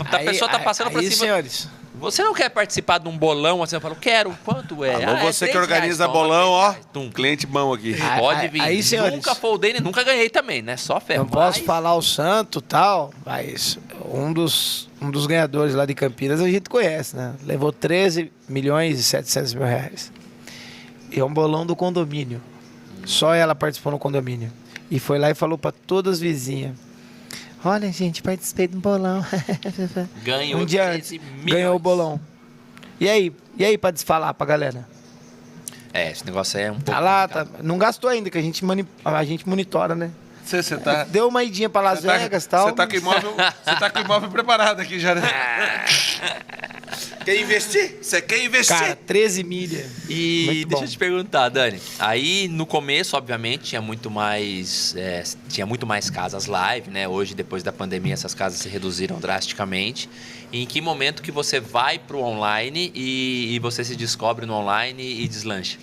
A pessoa tá passando pra aí, cima. senhores, Você não quer participar de um bolão assim? Eu falo, quero. Quanto é? Alô, você que organiza R$3, bolão, ó. R$3. Tum. Cliente bom aqui. Pode vir. aí, senhores. Nunca foldei, nunca ganhei também, né? Só fé. não posso Mas- falar o santo e tal, mas um dos ganhadores lá de Campinas a gente conhece, né? Levou 13 milhões e 700 mil reais. E é um bolão do condomínio. Só ela participou no condomínio. E foi lá e falou pra todas as vizinhas. Olha, gente, participei de um bolão. Ganhou um dia 13 antes, milhões. ganhou o bolão. E aí pra desfalar pra galera? Esse negócio aí é um pouco Tá lá, complicado. tá, não gastou ainda, que a gente monitora, né? Você tá... Deu uma idinha pra Las Vegas e tal. Você tá com o imóvel preparado aqui já, né? Quer investir? Você quer investir? Cara, 13 milha. E Muito deixa bom. eu te perguntar, Dani. Aí no começo, obviamente, tinha muito mais casas live, né? Hoje, depois da pandemia, essas casas se reduziram drasticamente. E em que momento que você vai pro online e você se descobre no online e deslancha?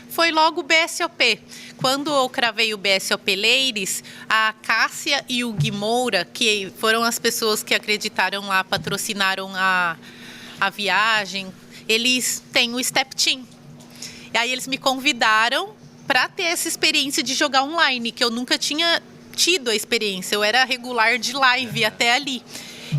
Foi logo o BSOP. Quando eu cravei o BSOP Ladies, a Cássia e o Gui Moura, que foram as pessoas que acreditaram lá, patrocinaram a viagem, eles têm o Step Team. E aí eles me convidaram para ter essa experiência de jogar online, que eu nunca tinha tido a experiência. Eu era regular de live até ali.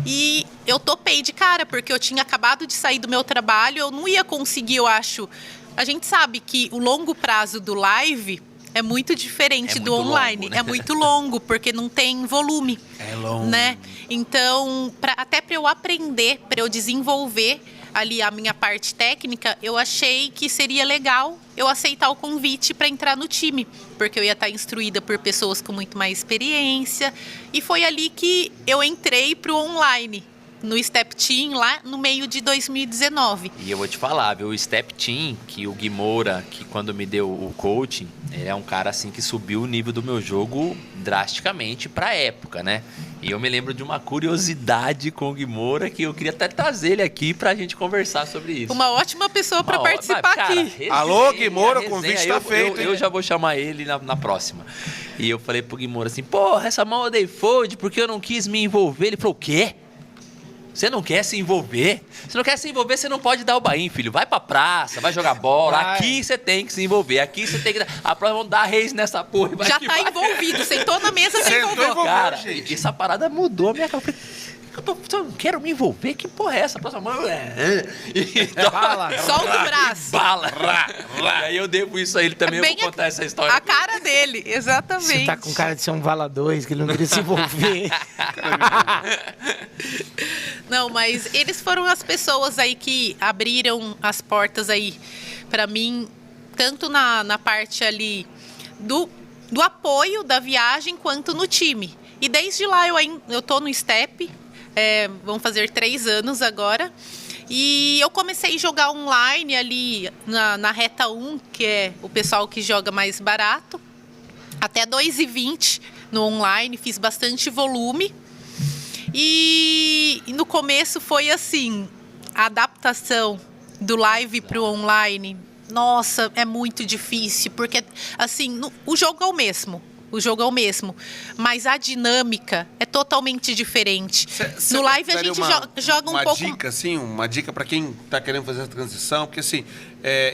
E eu topei de cara, porque eu tinha acabado de sair do meu trabalho, eu não ia conseguir, eu acho. A gente sabe que o longo prazo do live é muito diferente É do muito online. longo, né? É muito longo, porque não tem volume. É longo. Né? Então, até para eu aprender, para eu desenvolver ali a minha parte técnica, eu achei que seria legal eu aceitar o convite para entrar no time, porque eu ia estar instruída por pessoas com muito mais experiência. E foi ali que eu entrei pro online, no Step Team, lá no meio de 2019. E eu vou te falar, viu? O Step Team, que o Gui Moura, que quando me deu o coaching, ele é um cara assim que subiu o nível do meu jogo drasticamente pra época, né? E eu me lembro de uma curiosidade com o Gui Moura que eu queria até trazer ele aqui pra gente conversar sobre isso. Uma ótima pessoa para Uma participar cara, aqui. resenha, Alô, Gui Moura, o resenha. convite tá feito, Eu hein? já vou chamar ele na próxima. E eu falei pro Gui Moura assim, porra, essa mão eu dei fold porque eu não quis me envolver. Ele falou, o quê? Você não quer se envolver? Você não quer se envolver, você não pode dar o bain, filho. Vai pra praça, vai jogar bola. Vai. Aqui você tem que se envolver. Aqui você tem que... A próxima vão dar reis nessa porra. e vai Já que tá vai. envolvido, sentou na mesa, já Sentou envolveu. envolvido. Cara, gente. essa parada mudou a minha cara. Eu não quero me envolver. Que porra é essa? A próxima mão... Então, Fala. Solta o braço. bala. E aí eu devo isso a ele também. Eu Bem vou contar essa história. A cara dele, exatamente. Você tá com cara de ser um vala 2, que ele não queria se envolver. Não, mas eles foram as pessoas aí que abriram as portas aí pra mim, tanto na parte ali do apoio da viagem, quanto no time. E desde lá eu tô no Step, vão fazer 3 anos agora. E eu comecei a jogar online ali na reta 1, que é o pessoal que joga mais barato, até 2,20 no online, fiz bastante volume. E no começo foi assim, a adaptação do live pro online, nossa, é muito difícil, porque assim, o jogo é o mesmo. O jogo é o mesmo, mas a dinâmica é totalmente diferente. No live a gente joga um pouco... Uma dica para quem tá querendo fazer essa transição, porque assim,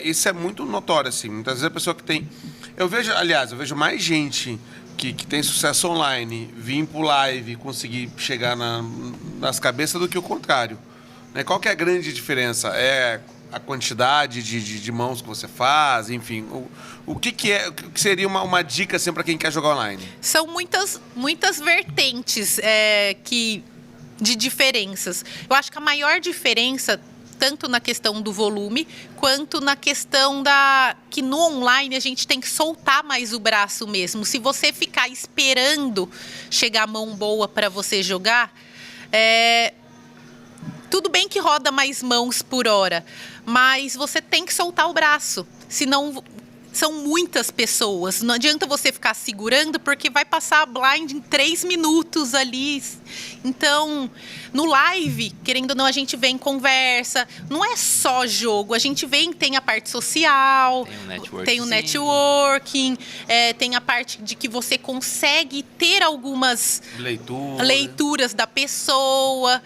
isso é muito notório, assim. Muitas vezes a pessoa que tem... Eu vejo mais gente que tem sucesso online vir pro live e conseguir chegar nas cabeças do que o contrário. Né? Qual que é a grande diferença? É a quantidade de mãos que você faz, enfim. O que seria uma dica assim, para quem quer jogar online? São muitas vertentes de diferenças. Eu acho que a maior diferença, tanto na questão do volume, quanto na questão que no online a gente tem que soltar mais o braço mesmo. Se você ficar esperando chegar a mão boa para você jogar, tudo bem que roda mais mãos por hora, mas você tem que soltar o braço, senão são muitas pessoas. Não adianta você ficar segurando, porque vai passar a blind em 3 minutos ali. Então, no live, querendo ou não, a gente vem conversa. Não é só jogo, a gente tem a parte social, tem o networking, tem a parte de que você consegue ter algumas leituras da pessoa.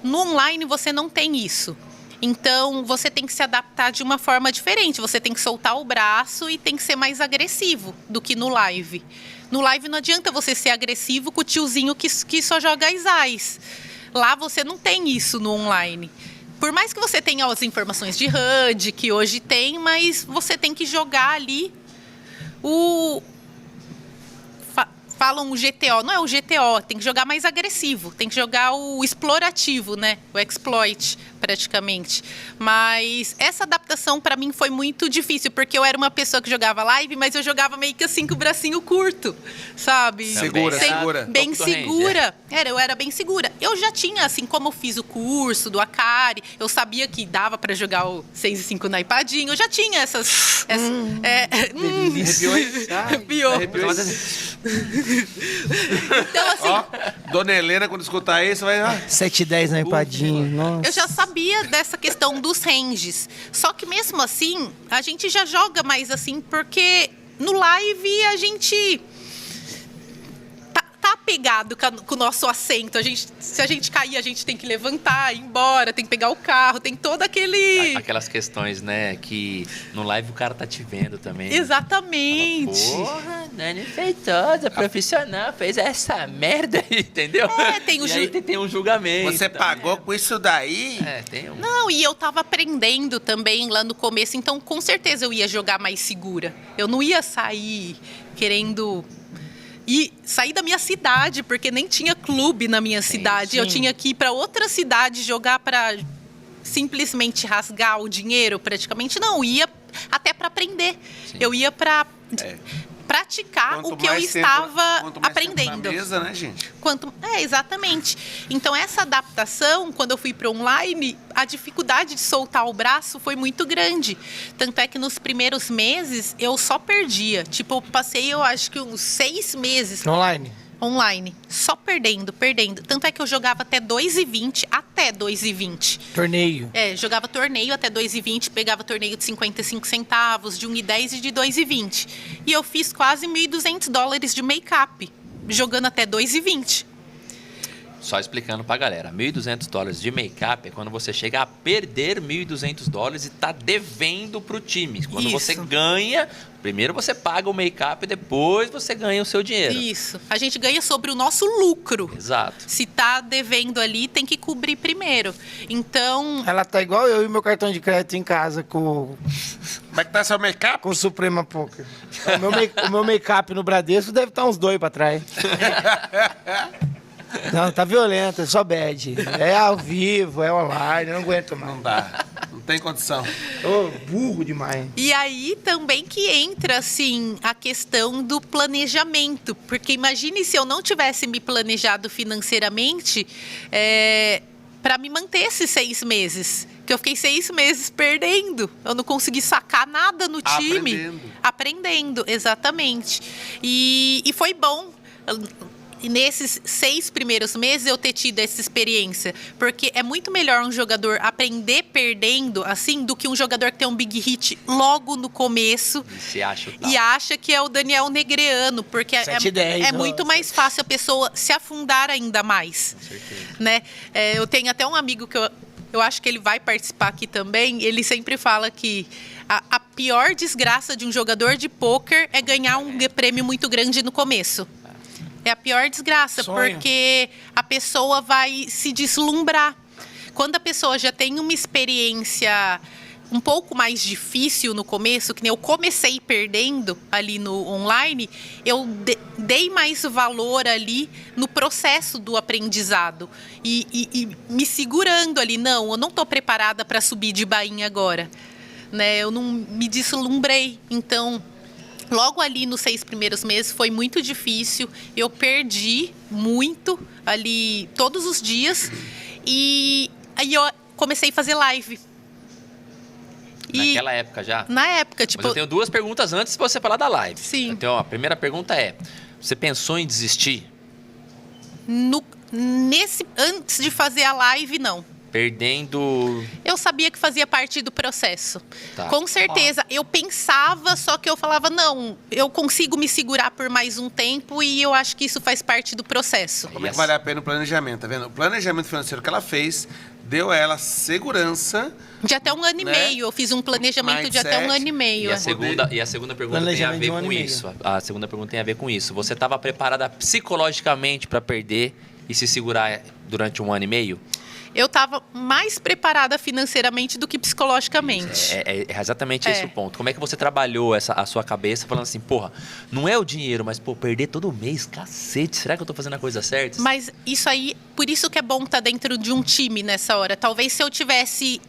No online, você não tem isso. Então, você tem que se adaptar de uma forma diferente. Você tem que soltar o braço e tem que ser mais agressivo do que no live. No live não adianta você ser agressivo com o tiozinho que só joga as. Lá você não tem isso no online. Por mais que você tenha as informações de HUD, que hoje tem, mas você tem que jogar ali falam o GTO, não é o GTO, tem que jogar mais agressivo, tem que jogar o explorativo, né? O exploit, praticamente. Mas essa adaptação para mim foi muito difícil, porque eu era uma pessoa que jogava live, mas eu jogava meio que assim com o bracinho curto, sabe? Segura. Bem segura. Eu era bem segura. Eu já tinha, assim, como eu fiz o curso do Akari, eu sabia que dava para jogar o 6 e 5 na ipadinho, eu já tinha essas arrepiou. Então, assim... Dona Helena, quando escutar isso, vai... 7-10 na ipadinha, nossa. Eu já sabia dessa questão dos ranges. Só que mesmo assim, a gente já joga mais assim, porque no live a gente... tá apegado com o nosso assento. Se a gente cair, a gente tem que levantar, ir embora, tem que pegar o carro, tem todo aquele... Aquelas questões, né, que no live o cara tá te vendo também. Exatamente. Fala, porra, Dani fez toda, profissional, fez essa merda, entendeu? Tem aí tem um julgamento. Você pagou com isso daí? Tem um... Não, e eu tava aprendendo também lá no começo, então com certeza eu ia jogar mais segura. Eu não ia sair querendo... E sair da minha cidade, porque nem tinha clube na minha cidade. Sim. Eu tinha que ir para outra cidade jogar para simplesmente rasgar o dinheiro, praticamente. Não, ia até para aprender. Sim. Eu ia para praticar o que eu estava aprendendo. Na mesa, né, gente? Exatamente. Então, essa adaptação, quando eu fui para online, a dificuldade de soltar o braço foi muito grande. Tanto é que nos primeiros meses, eu só perdia. Tipo, eu passei, eu acho que uns 6 meses... Online. Só perdendo. Tanto é que eu jogava até 2,20. Torneio. Jogava torneio até 2,20, pegava torneio de 55 centavos, de 1,10 e de 2,20. E eu fiz quase $1.200 de make-up, jogando até 2,20. Só explicando pra galera, $1.200 de make-up é quando você chega a perder $1.200 e tá devendo pro time. Quando você ganha, primeiro você paga o make-up e depois você ganha o seu dinheiro. Isso. A gente ganha sobre o nosso lucro. Exato. Se tá devendo ali, tem que cobrir primeiro. Então... Ela tá igual eu e meu cartão de crédito em casa com... Como é que tá seu make-up? Com o Suprema Poker. O meu make-up no Bradesco deve estar uns 2 pra trás. Não, tá violento, é só bad. É ao vivo, é online, não aguento mais. Não dá, não tem condição. Ô, burro demais. E aí também que entra, assim, a questão do planejamento. Porque imagine se eu não tivesse me planejado financeiramente para me manter esses 6 meses. Que eu fiquei 6 meses perdendo. Eu não consegui sacar nada no time. Aprendendo, exatamente. E foi bom... E nesses 6 primeiros meses eu ter tido essa experiência. Porque é muito melhor um jogador aprender perdendo, assim, do que um jogador que tem um big hit logo no começo. E acha que é o Daniel Negreanu. Porque é muito mais fácil a pessoa se afundar ainda mais. Com certeza. Né? Eu tenho até um amigo que eu acho que ele vai participar aqui também. Ele sempre fala que a pior desgraça de um jogador de pôquer é ganhar um prêmio muito grande no começo. É a pior desgraça, porque a pessoa vai se deslumbrar. Quando a pessoa já tem uma experiência um pouco mais difícil no começo, que nem eu comecei perdendo ali no online, eu dei mais valor ali no processo do aprendizado e me segurando ali. Não, eu não estou preparada para subir de bainha agora, né? Eu não me deslumbrei. Então, logo ali nos 6 primeiros meses foi muito difícil. Eu perdi muito ali todos os dias e aí eu comecei a fazer live. Naquela época já? Na época, tipo... Mas eu tenho 2 perguntas antes de você falar da live. Sim. Então, a primeira pergunta é, você pensou em desistir? Antes de fazer a live, não. Perdendo... Eu sabia que fazia parte do processo. Tá. Com certeza. Eu pensava, só que eu falava, não, eu consigo me segurar por mais um tempo e eu acho que isso faz parte do processo. Como é que vale a pena o planejamento, tá vendo? O planejamento financeiro que ela fez deu a ela segurança. De até 1 ano e Né? meio. Eu fiz um planejamento de até 1 ano e meio. E a segunda pergunta tem a Planejamento ver de 1 ano com e meio. isso. A segunda pergunta tem a ver com isso. Você estava preparada psicologicamente para perder e se segurar durante 1 ano e meio? Eu estava mais preparada financeiramente do que psicologicamente. É exatamente esse o ponto. Como é que você trabalhou a sua cabeça falando assim, porra, não é o dinheiro, mas, pô, perder todo mês, cacete, será que eu tô fazendo a coisa certa? Mas isso aí, por isso que é bom estar dentro de um time nessa hora. Talvez se eu tivesse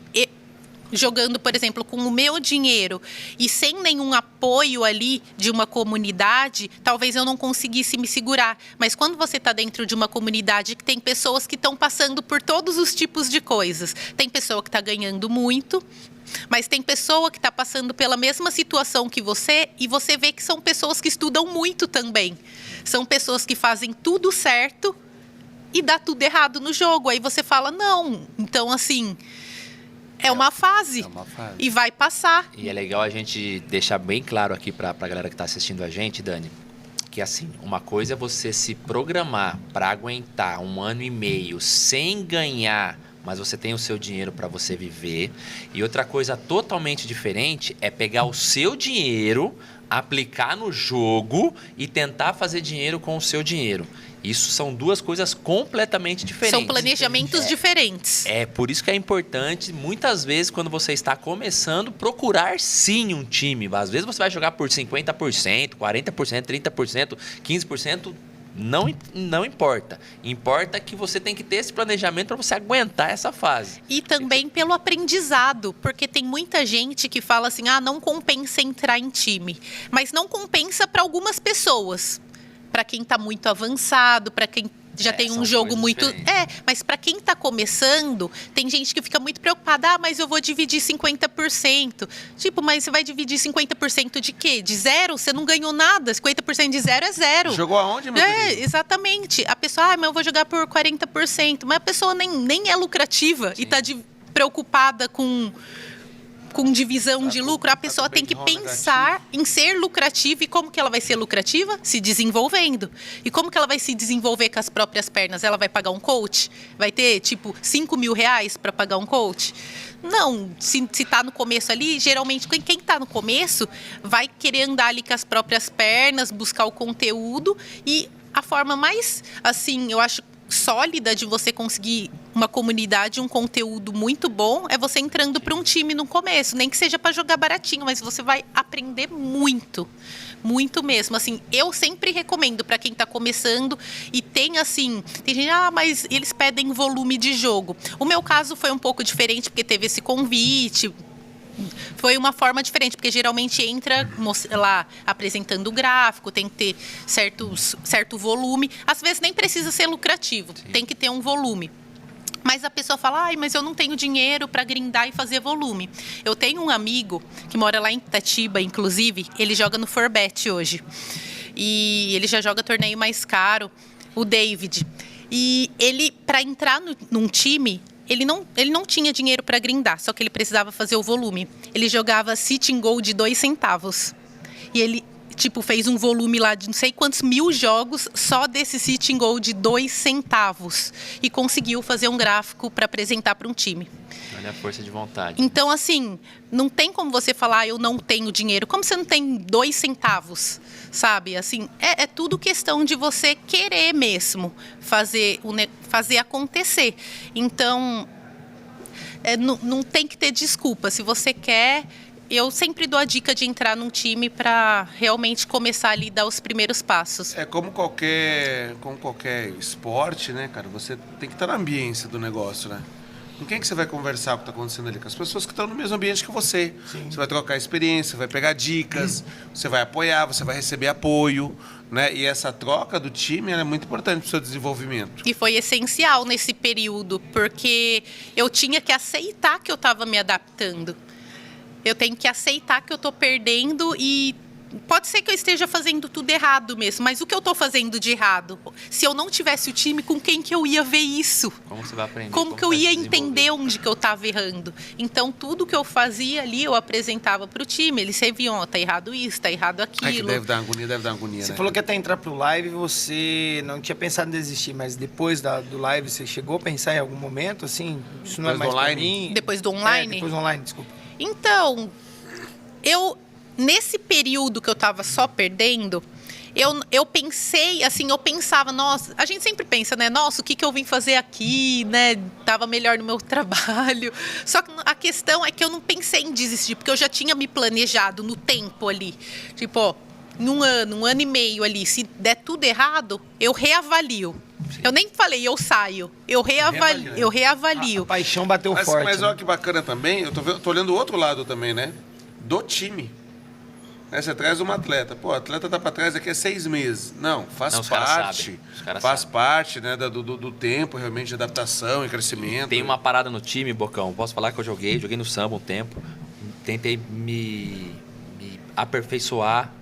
jogando, por exemplo, com o meu dinheiro e sem nenhum apoio ali de uma comunidade, talvez eu não conseguisse me segurar. Mas quando você está dentro de uma comunidade que tem pessoas que estão passando por todos os tipos de coisas, tem pessoa que está ganhando muito, mas tem pessoa que está passando pela mesma situação que você e você vê que são pessoas que estudam muito também. São pessoas que fazem tudo certo e dá tudo errado no jogo. Aí você fala, não. Então, assim... É uma fase. E vai passar. E é legal a gente deixar bem claro aqui pra galera que tá assistindo a gente, Dani, que assim, uma coisa é você se programar para aguentar 1 ano e meio sem ganhar, mas você tem o seu dinheiro para você viver. E outra coisa totalmente diferente é pegar o seu dinheiro, aplicar no jogo e tentar fazer dinheiro com o seu dinheiro. Isso são 2 coisas completamente diferentes. São planejamentos diferentes. É por isso que é importante, muitas vezes, quando você está começando, procurar sim um time. Às vezes você vai jogar por 50%, 40%, 30%, 15%. Não importa. Importa que você tem que ter esse planejamento para você aguentar essa fase. E também pelo aprendizado, porque tem muita gente que fala assim, não compensa entrar em time. Mas não compensa para algumas pessoas. Para quem está muito avançado, para quem já tem um jogo muito... diferentes. Mas para quem está começando, tem gente que fica muito preocupada. Mas eu vou dividir 50%. Tipo, mas você vai dividir 50% de quê? De zero? Você não ganhou nada. 50% de zero é zero. Jogou aonde, meu querido? Exatamente. A pessoa, mas eu vou jogar por 40%. Mas a pessoa nem é lucrativa e está preocupada com divisão de lucro. A pessoa tem que pensar em ser lucrativa. E como que ela vai ser lucrativa? Se desenvolvendo. E como que ela vai se desenvolver com as próprias pernas? Ela vai pagar um coach? Vai ter, tipo, 5 mil reais para pagar um coach? Não. Se tá no começo ali, geralmente quem tá no começo vai querer andar ali com as próprias pernas, buscar o conteúdo. E a forma mais, assim, eu acho, sólida de você conseguir uma comunidade, um conteúdo muito bom, é você entrando para um time no começo, nem que seja para jogar baratinho, mas você vai aprender muito, muito mesmo. Assim, eu sempre recomendo para quem está começando e tem assim, tem gente, mas eles pedem volume de jogo. O meu caso foi um pouco diferente porque teve esse convite. Foi uma forma diferente, porque geralmente entra lá apresentando o gráfico, tem que ter certo volume. Às vezes nem precisa ser lucrativo, tem que ter um volume. Mas a pessoa fala, mas eu não tenho dinheiro para grindar e fazer volume. Eu tenho um amigo que mora lá em Itatiba, inclusive, ele joga no Forbet hoje. E ele já joga torneio mais caro, o David. E ele, para entrar num time... Ele não tinha dinheiro para grindar, só que ele precisava fazer o volume. Ele jogava sitting goal de 2 centavos. E ele, fez um volume lá de não sei quantos 1000 jogos só desse sitting goal de 2 centavos. E conseguiu fazer um gráfico para apresentar para um time. Olha a força de vontade. Então, assim, não tem como você falar, eu não tenho dinheiro. Como você não tem 2 centavos, sabe? Assim, é tudo questão de você querer mesmo fazer acontecer. Então, não tem que ter desculpa. Se você quer, eu sempre dou a dica de entrar num time para realmente começar ali, dar os primeiros passos. É como qualquer esporte, né, cara? Você tem que estar na ambiência do negócio, né? Com quem que você vai conversar o que está acontecendo ali? Com as pessoas que estão no mesmo ambiente que você. Sim. Você vai trocar experiência, vai pegar dicas, você vai apoiar, você vai receber apoio, né? E essa troca do time ela é muito importante para o seu desenvolvimento. E foi essencial nesse período, porque eu tinha que aceitar que eu estava me adaptando. Eu tenho que aceitar que eu estou perdendo e pode ser que eu esteja fazendo tudo errado mesmo, mas o que eu estou fazendo de errado? Se eu não tivesse o time, com quem que eu ia ver isso? Como você vai aprender? Como que eu ia entender onde que eu estava errando? Então, tudo que eu fazia ali, eu apresentava para o time. Eles viam, tá errado isso, tá errado aquilo. É que deve dar agonia, Você né? falou que até entrar pro live você não tinha pensado em desistir, mas depois do live você chegou a pensar em algum momento, assim? Isso não é mais pra mim? Depois do online? Depois do online, desculpa. Então, nesse período que eu estava só perdendo, eu pensei, assim, eu pensava, nossa, a gente sempre pensa, né? Nossa, o que eu vim fazer aqui, né? Tava melhor no meu trabalho. Só que a questão é que eu não pensei em desistir, porque eu já tinha me planejado no tempo ali. Tipo, ó, um ano e meio ali, se der tudo errado, eu reavalio. Eu nem falei, eu saio. Eu reavalio. A paixão bateu forte. Mas né? olha que bacana também, eu tô olhando o outro lado também, né? Do time. Né? Você traz uma atleta. Pô, a atleta tá pra trás daqui a 6 meses. Não, faz parte. Faz parte, né, do tempo, realmente, de adaptação e crescimento. Tem uma parada no time, Bocão. Posso falar que eu joguei no samba um tempo. Tentei me aperfeiçoar.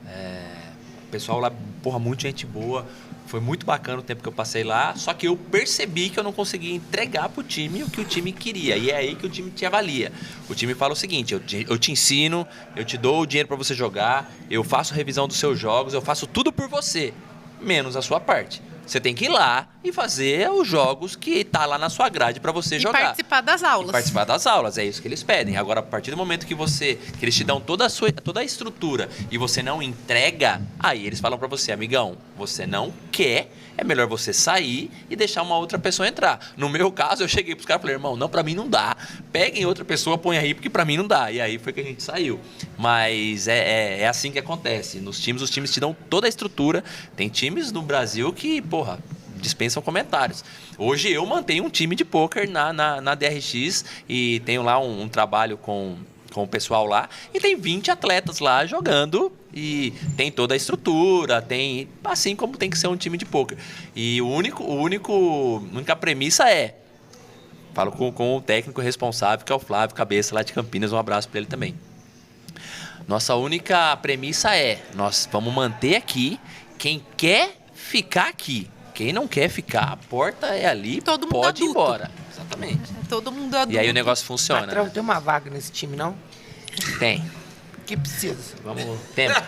O pessoal lá, porra, muita gente boa. Foi muito bacana o tempo que eu passei lá, só que eu percebi que eu não conseguia entregar pro time o que o time queria. E é aí que o time te avalia. O time fala o seguinte, eu te ensino, eu te dou o dinheiro para você jogar, eu faço revisão dos seus jogos, eu faço tudo por você, menos a sua parte. Você tem que ir lá e fazer os jogos que tá lá na sua grade para você jogar. E participar das aulas. E participar das aulas, é isso que eles pedem. Agora, a partir do momento que eles te dão toda a estrutura e você não entrega, aí eles falam para você, amigão, você não quer, é melhor você sair e deixar uma outra pessoa entrar. No meu caso, eu cheguei pros caras e falei, irmão, não, para mim não dá. Peguem outra pessoa, põe aí, porque para mim não dá. E aí foi que a gente saiu. Mas é assim que acontece. Nos times, os times te dão toda a estrutura. Tem times no Brasil que, porra, dispensam comentários. Hoje eu mantenho um time de pôquer na DRX e tenho lá um trabalho com o pessoal lá e tem 20 atletas lá jogando e tem toda a estrutura, tem assim como tem que ser um time de pôquer. E a única premissa falo com o técnico responsável, que é o Flávio Cabeça lá de Campinas, um abraço para ele também. Nossa única premissa nós vamos manter aqui quem quer ficar aqui. Quem não quer ficar, a porta é ali, todo mundo pode ir adulto. embora. Exatamente. Todo mundo adulto. E aí o negócio funciona. Patrão, tem uma vaga nesse time, não? Tem. Que precisa? Vamos. Tempo.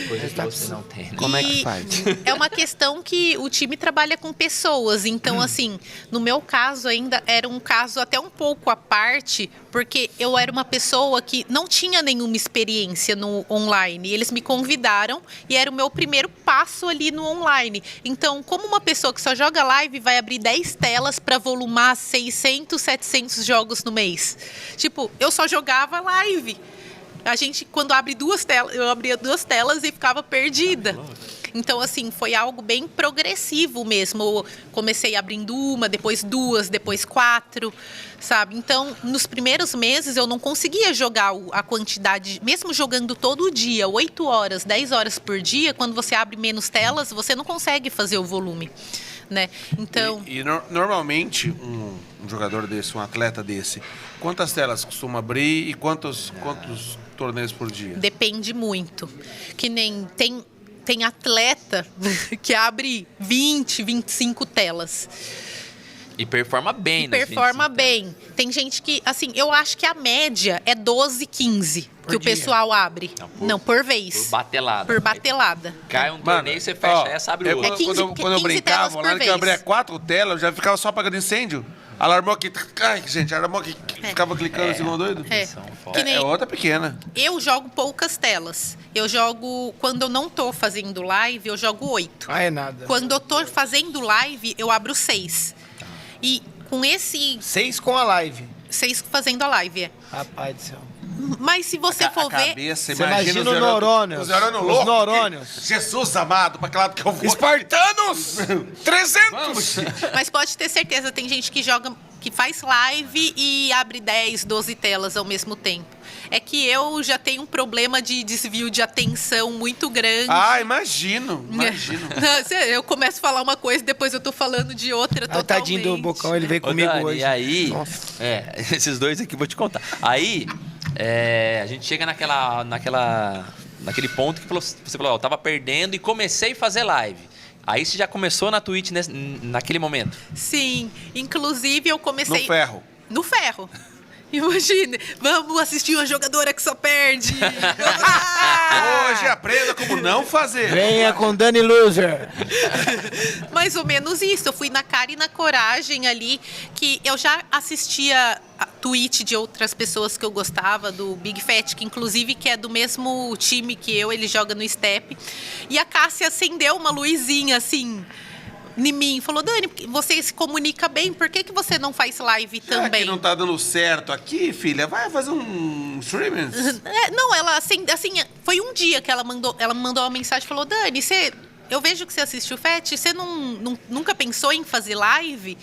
Coisa que você não tem. Né? Como é que faz? É uma questão que o time trabalha com pessoas. Então, assim, no meu caso ainda era um caso até um pouco à parte, porque eu era uma pessoa que não tinha nenhuma experiência no online. Eles me convidaram e era o meu primeiro passo ali no online. Então, como uma pessoa que só joga live vai abrir 10 telas para volumar 600, 700 jogos no mês. Tipo, eu só jogava live. A gente, quando abre 2 telas, eu abria 2 telas e ficava perdida. Então, assim, foi algo bem progressivo mesmo. Eu comecei abrindo 1, depois 2, depois 4, sabe? Então, nos primeiros meses, eu não conseguia jogar a quantidade, mesmo jogando todo dia, 8 horas, 10 horas por dia, quando você abre menos telas, você não consegue fazer o volume, né? Então... Normalmente, um jogador desse, um atleta desse, quantas telas costuma abrir e quantos torneios por dia? Depende muito. Que nem tem atleta que abre 20, 25 telas. E performa bem. E performa bem. Tem gente que, assim, eu acho que a média é 12, 15 que o pessoal abre. Não, por vez. Por batelada. Por batelada. Cai um torneio, você fecha essa, abre o outro. Quando eu brincava, na hora que eu abria 4 telas, eu já ficava só apagando incêndio. Alarmou aqui. Ai, gente, alarmou aqui. Ficava clicando assim, igual doido. É outra pequena. Eu jogo poucas telas. Eu jogo, quando eu não tô fazendo live, eu jogo 8. Ah, é nada. Quando eu tô fazendo live, eu abro 6. E com esse... 6 com a live. Vocês fazendo a live, é. Rapaz do céu. Mas se você for ver... Cabeça, Você imagina os neurônios. Os neurônios Os loucos. neurônios. Jesus amado, pra que lado que eu vou? Espartanos! 300! Vamos. Mas pode ter certeza, tem gente que joga, que faz live e abre 10, 12 telas ao mesmo tempo. É que eu já tenho um problema de desvio de atenção muito grande. Ah, imagino. Eu começo a falar uma coisa, depois eu tô falando de outra Ah, totalmente. tadinho do Bocão, ele veio Ô, comigo Dani, hoje. E aí, Nossa. esses dois aqui eu vou te contar. Aí, a gente chega naquele ponto que você falou, ó, eu tava perdendo e comecei a fazer live. Aí você já começou na Twitch naquele momento? Sim, inclusive eu comecei... No ferro. No ferro. Imagine, vamos assistir uma jogadora que só perde. Vamos lá! Hoje aprenda como não fazer. Venha com Dani Loser. Mais ou menos isso. Eu fui na cara e na coragem ali, que eu já assistia a tweet de outras pessoas que eu gostava, do Big Fat, que inclusive que é do mesmo time que eu, ele joga no Step. E a Cássia acendeu uma luzinha assim em mim, falou: Dani, você se comunica bem, por que você não faz live Será também? que não tá dando certo aqui, filha? Vai fazer um streaming? Não, ela assim, foi um dia que ela me mandou uma mensagem e falou: Dani, eu vejo que você assiste o FET, você nunca pensou em fazer live?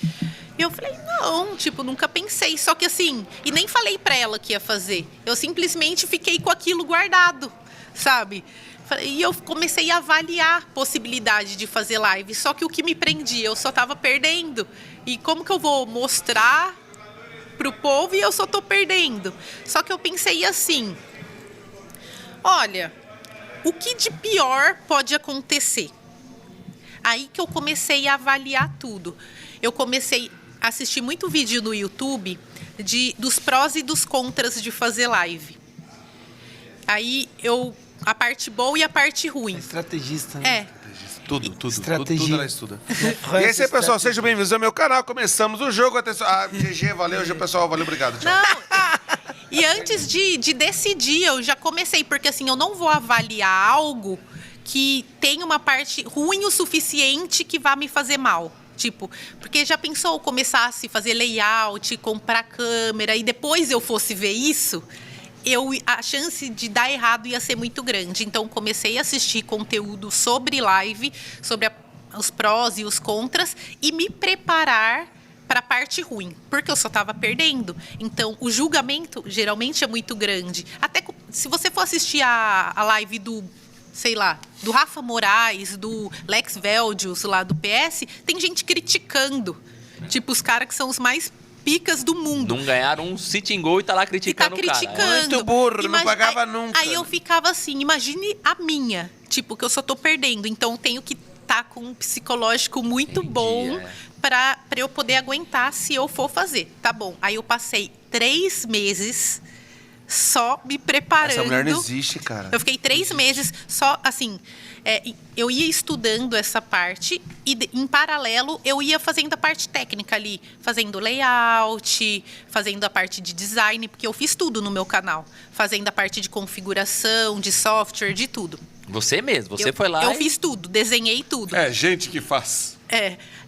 E eu falei, não, nunca pensei. Só que assim, e nem falei pra ela que ia fazer. Eu simplesmente fiquei com aquilo guardado, sabe? E eu comecei a avaliar a possibilidade de fazer live. Só que o que me prendia, eu só tava perdendo. E como que eu vou mostrar pro povo e eu só tô perdendo? Só que eu pensei assim, olha, o que de pior pode acontecer? Aí que eu comecei a avaliar tudo. Eu comecei a assistir muito vídeo no YouTube dos prós e dos contras de fazer live. Aí a parte boa e a parte ruim. Estrategista, né? Tudo Estratégia. ela estuda. E é isso aí, pessoal, sejam bem-vindos ao meu canal. Começamos o jogo. Atenção. GG, valeu, pessoal, valeu, obrigado. Tchau. Não, e antes de decidir, eu já comecei, porque assim, eu não vou avaliar algo que tem uma parte ruim o suficiente que vá me fazer mal. Porque já pensou eu começasse a fazer layout, comprar câmera e depois eu fosse ver isso? A chance de dar errado ia ser muito grande. Então, comecei a assistir conteúdo sobre live, sobre os prós e os contras e me preparar para a parte ruim, porque eu só estava perdendo. Então, o julgamento geralmente é muito grande. Até se você for assistir a live do Rafa Moraes, do Lex Veldius lá do PS, tem gente criticando. Os caras que são os mais picas do mundo. Não ganharam um sitting goal e tá lá criticando o cara. Muito burro, não pagava nunca. Aí eu ficava assim, imagine a minha, que eu só tô perdendo. Então eu tenho que estar com um psicológico muito bom para eu poder aguentar se eu for fazer. Tá bom. Aí eu passei 3 meses só me preparando. Essa mulher não existe, cara. Eu fiquei 3 meses só, assim, eu ia estudando essa parte e, em paralelo, eu ia fazendo a parte técnica ali, fazendo layout, fazendo a parte de design, porque eu fiz tudo no meu canal, fazendo a parte de configuração, de software, de tudo. Você mesmo, você foi lá Eu fiz tudo, desenhei tudo. É, gente que faz.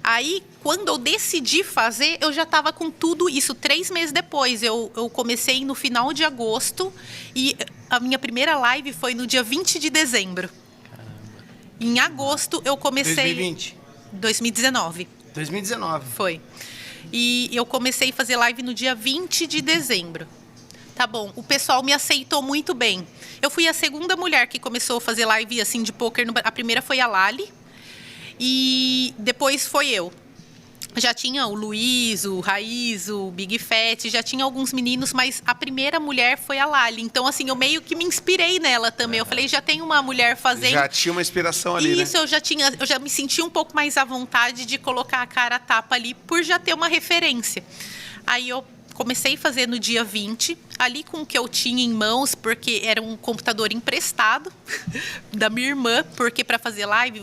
Aí, quando eu decidi fazer, eu já estava com tudo isso 3 meses depois. Eu comecei no final de agosto e a minha primeira live foi no dia 20 de dezembro. Caramba. Em agosto, eu comecei... 2020? 2019. 2019. Foi. E eu comecei a fazer live no dia 20 de dezembro. Tá bom, o pessoal me aceitou muito bem. Eu fui a segunda mulher que começou a fazer live assim de poker. A primeira foi a Lali. E depois foi eu. Já tinha o Luiz, o Raiz, o Big Fat, já tinha alguns meninos, mas a primeira mulher foi a Lali. Então, assim, eu meio que me inspirei nela também. Eu falei, já tem uma mulher fazendo... Já tinha uma inspiração ali, Isso, né? Eu já me senti um pouco mais à vontade de colocar a cara a tapa ali, por já ter uma referência. Aí eu comecei a fazer no dia 20, ali com o que eu tinha em mãos, porque era um computador emprestado da minha irmã, porque para fazer live,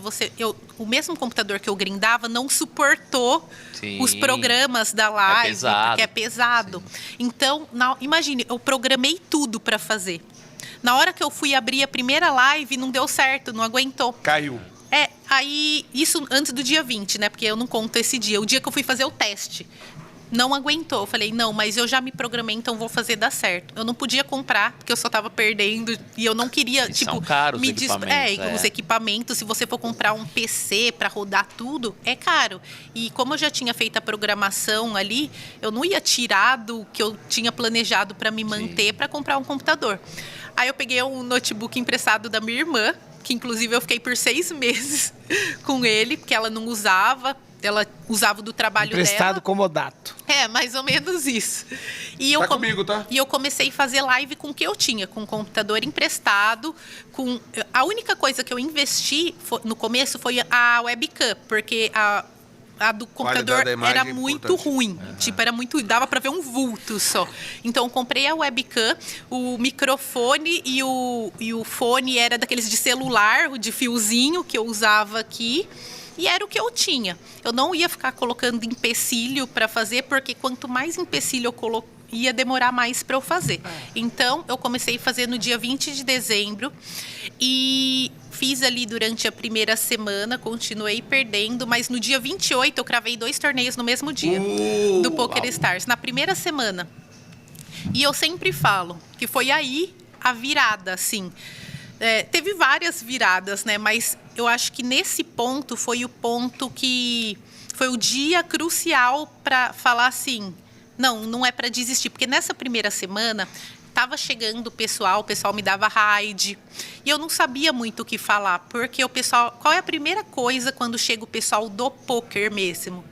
o mesmo computador que eu grindava não suportou os programas da live, porque é pesado. Sim. Então, imagine, eu programei tudo para fazer. Na hora que eu fui abrir a primeira live, não deu certo, não aguentou. Caiu. Aí, isso antes do dia 20, né? Porque eu não conto esse dia. O dia que eu fui fazer o teste. não aguentou. Eu falei, não, mas eu já me programei, então vou fazer dar certo. Eu não podia comprar, porque eu só tava perdendo e eu não queria, E são caros os equipamentos, os equipamentos, se você for comprar um PC para rodar tudo, é caro. E como eu já tinha feito a programação ali, eu não ia tirar do que eu tinha planejado para me manter para comprar um computador. Aí eu peguei um notebook emprestado da minha irmã, que inclusive eu fiquei por 6 meses com ele, porque ela não usava. Ela usava do trabalho Emprestado dela. comodato. É, mais ou menos isso. E Tá comigo, tá? E eu comecei a fazer live com o que eu tinha, com o computador emprestado. A única coisa que eu investi no começo foi a webcam, porque a do computador da imagem era é muito importante. ruim. Tipo, era muito... Dava pra ver um vulto só. Então, eu comprei a webcam, o microfone e o fone era daqueles de celular, o de fiozinho que eu usava aqui. E era o que eu tinha. Eu não ia ficar colocando empecilho para fazer, porque quanto mais empecilho eu coloquei, ia demorar mais para eu fazer. Então, eu comecei a fazer no dia 20 de dezembro e fiz ali durante a primeira semana, continuei perdendo, mas no dia 28 eu cravei 2 torneios no mesmo dia do Poker Stars, na primeira semana. E eu sempre falo que foi aí a virada, assim. Teve várias viradas, né? Mas eu acho que nesse ponto foi o ponto que foi o dia crucial para falar assim, não é para desistir, porque nessa primeira semana estava chegando o pessoal me dava raid e eu não sabia muito o que falar, porque o pessoal, qual é a primeira coisa quando chega o pessoal do poker mesmo?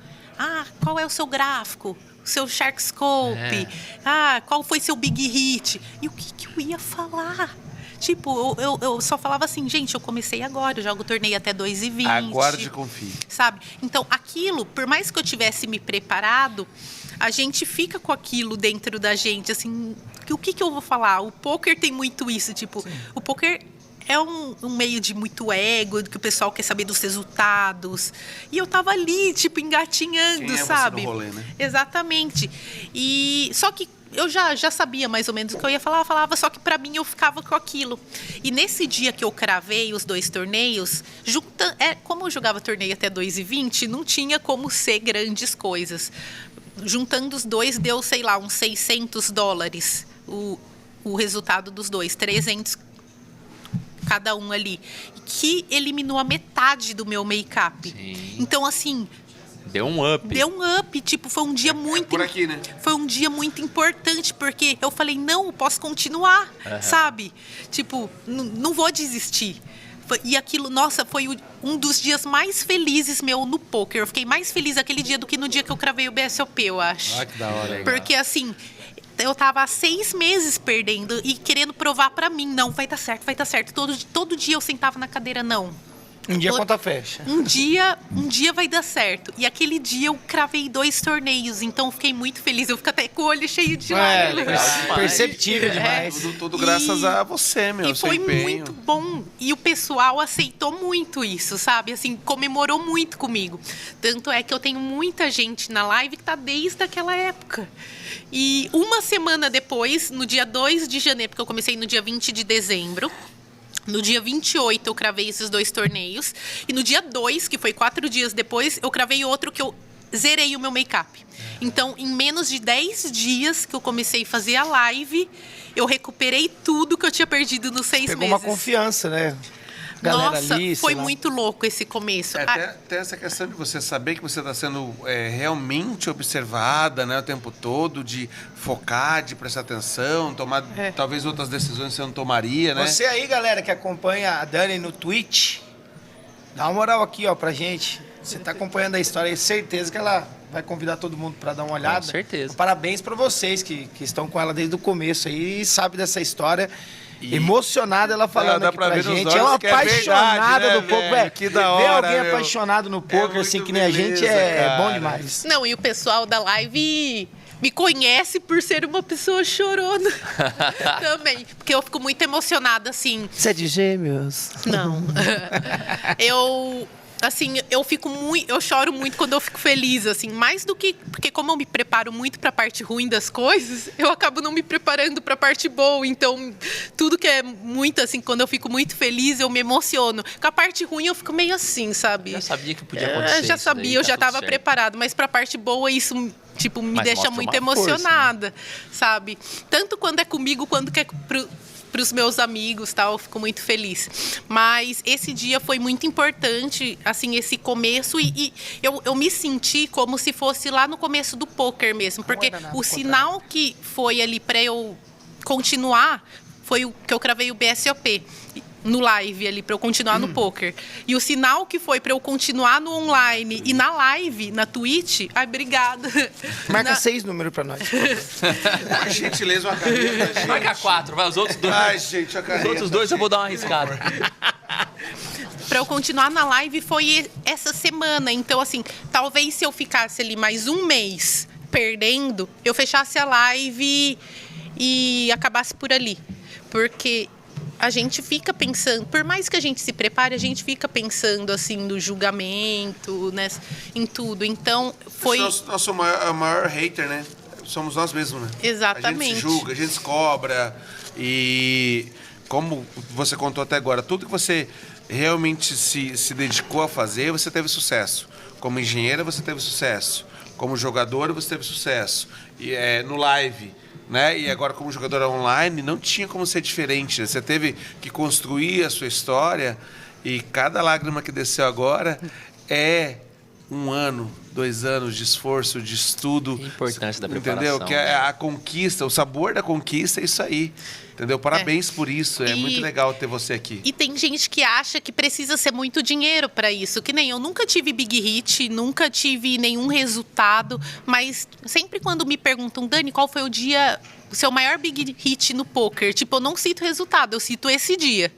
Qual é o seu gráfico? O seu Sharkscope? Qual foi seu big hit? E o que eu ia falar? Tipo, eu só falava assim, gente, eu comecei agora, eu jogo torneio até 2h20. Aguarde e confie. Sabe? Então, aquilo, por mais que eu tivesse me preparado, a gente fica com aquilo dentro da gente, assim, o que eu vou falar? O poker tem muito isso, tipo, o poker é um meio de muito ego, que o pessoal quer saber dos resultados. E eu tava ali, tipo, engatinhando, Quem é sabe? você no rolê, né? Exatamente. E só que eu já sabia mais ou menos o que eu ia falar, falava, só que pra mim eu ficava com aquilo. E nesse dia que eu cravei os 2 torneios, como eu jogava torneio até 2h20, não tinha como ser grandes coisas. Juntando os dois, deu, sei lá, uns $600 o resultado dos dois, 300 cada um ali, que eliminou a metade do meu make-up. Sim. Então, assim... Deu um up. Tipo, foi um dia muito... por aqui, né? Foi um dia muito importante, porque eu falei, não, eu posso continuar, sabe? Tipo, não vou desistir. E aquilo, nossa, foi um dos dias mais felizes meu no poker. Eu fiquei mais feliz aquele dia do que no dia que eu cravei o BSOP, eu acho. Que da hora. Porque, assim... Eu tava há 6 meses perdendo e querendo provar pra mim, não, vai dar certo, vai dar certo. Todo dia eu sentava na cadeira, não. Um dia a conta fecha. Um dia vai dar certo. E aquele dia eu cravei 2 torneios, então eu fiquei muito feliz. Eu fico até com o olho cheio de lágrimas. legal demais. Perceptível demais. Tudo graças a você, meu. E foi seu empenho. muito bom. E o pessoal aceitou muito isso, sabe? Assim, comemorou muito comigo. Tanto é que eu tenho muita gente na live que tá desde aquela época. E uma semana depois, no dia 2 de janeiro, porque eu comecei no dia 20 de dezembro, no dia 28 eu cravei esses 2 torneios. E no dia 2, que foi 4 dias depois, eu cravei outro que eu zerei o meu make-up. Então, em menos de 10 dias que eu comecei a fazer a live, eu recuperei tudo que eu tinha perdido nos 6 meses. Pegou uma confiança, né? Galera Nossa, ali, foi sei lá. muito louco esse começo. Tem essa questão de você saber que você está sendo realmente observada, né, o tempo todo, de focar, de prestar atenção, tomar talvez outras decisões que você não tomaria, né? Você aí, galera, que acompanha a Dani no Twitch, dá uma moral aqui, ó, pra gente. Você tá acompanhando a história aí, certeza que ela vai convidar todo mundo pra dar uma olhada. Com certeza. Parabéns pra vocês que estão com ela desde o começo aí e sabem dessa história. Emocionada ela falando dá aqui pra pra ver nos gente. olhos É uma que é verdade, apaixonada né, do poker. velho? Que da Ver hora, alguém meu. apaixonado no poker, assim, muito que nem a gente, beleza, é cara. bom demais. Não, e o pessoal da live me conhece por ser uma pessoa chorona também. Porque eu fico muito emocionada, assim. Você é de gêmeos? Não. Eu choro muito quando eu fico feliz, assim, mais do que... Porque como eu me preparo muito pra parte ruim das coisas, eu acabo não me preparando pra parte boa. Então, tudo que é muito, assim, quando eu fico muito feliz, eu me emociono. Com a parte ruim, eu fico meio assim, sabe? Já sabia que podia acontecer. Já isso sabia, daí, eu tá já tudo estava certo. preparado. Mas pra parte boa, isso Tipo, me Mas deixa mostra muito uma força, emocionada, sabe? Tanto quando é comigo, quanto que é pros meus amigos, tal, eu fico muito feliz. Mas esse dia foi muito importante, assim, esse começo, e eu me senti como se fosse lá no começo do poker mesmo, porque o sinal que foi ali para eu continuar foi o que eu cravei o BSOP no live ali, para eu continuar no poker. E o sinal que foi para eu continuar no online e na live, na Twitch, ai, obrigada. Marca 6 números pra nós. Por gentileza, uma caneta, gente. Marca 4, vai, os outros dois. Ai, gente, a Os caneta. outros dois eu vou dar uma arriscada. Para eu continuar na live foi essa semana. Então, assim, talvez se eu ficasse ali mais um mês perdendo, eu fechasse a live e acabasse por ali. Porque a gente fica pensando, por mais que a gente se prepare, a gente fica pensando, assim, no julgamento, né, em tudo. Então, foi... Nosso maior hater, né? Somos nós mesmos, né? Exatamente. A gente se julga, a gente se cobra. E como você contou até agora, tudo que você realmente se dedicou a fazer, você teve sucesso. Como engenheira, você teve sucesso. Como jogadora, você teve sucesso. E no live, né? E agora, como jogadora online, não tinha como ser diferente, né? Você teve que construir a sua história, e cada lágrima que desceu agora é 1 ano, 2 anos de esforço, de estudo. Que importância da preparação. Entendeu? Que né? a conquista, o sabor da conquista é isso aí. Entendeu? Parabéns por isso. É muito legal ter você aqui. E tem gente que acha que precisa ser muito dinheiro para isso. Que nem eu nunca tive big hit, nunca tive nenhum resultado. Mas sempre quando me perguntam, Dani, qual foi o seu maior big hit no poker? Tipo, eu não cito resultado, eu cito esse dia.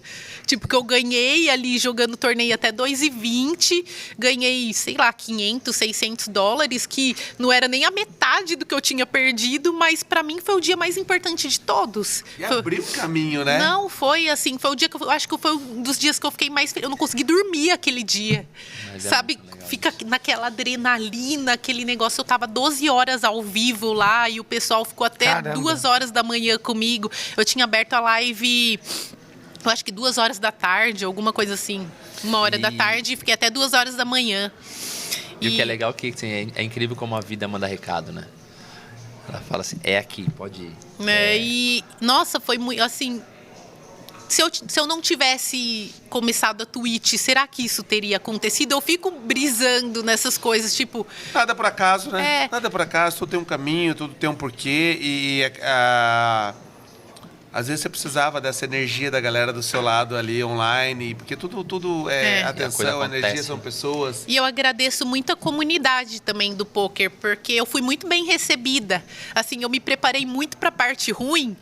Tipo, que eu ganhei ali jogando torneio até 2,20, ganhei, sei lá, 500, 600 dólares, que não era nem a metade do que eu tinha perdido, mas para mim foi o dia mais importante de todos. E abriu o caminho, né? Não, foi assim, foi o dia que eu acho que foi um dos dias que eu fiquei mais feliz. Eu não consegui dormir aquele dia. Mas é sabe? muito legal Fica naquela adrenalina, aquele negócio. Eu tava 12 horas ao vivo lá e o pessoal ficou até Caramba. 2 horas da manhã comigo. Eu tinha aberto a live, eu acho que 2 horas da tarde, alguma coisa assim. 1 hora da tarde e fiquei até 2 horas da manhã. E o que é legal é que assim, é incrível como a vida manda recado, né? Ela fala assim, é aqui, pode ir. E, nossa, foi muito, assim... Se eu não tivesse começado a Twitch, será que isso teria acontecido? Eu fico brisando nessas coisas, tipo... Nada por acaso, né? É. Nada por acaso, tudo tem um caminho, tudo tem um porquê. E às vezes você precisava dessa energia da galera do seu lado ali online, porque tudo é A coisa atenção, acontece. energia, são pessoas. E eu agradeço muito a comunidade também do poker, porque eu fui muito bem recebida. Assim, eu me preparei muito para a parte ruim,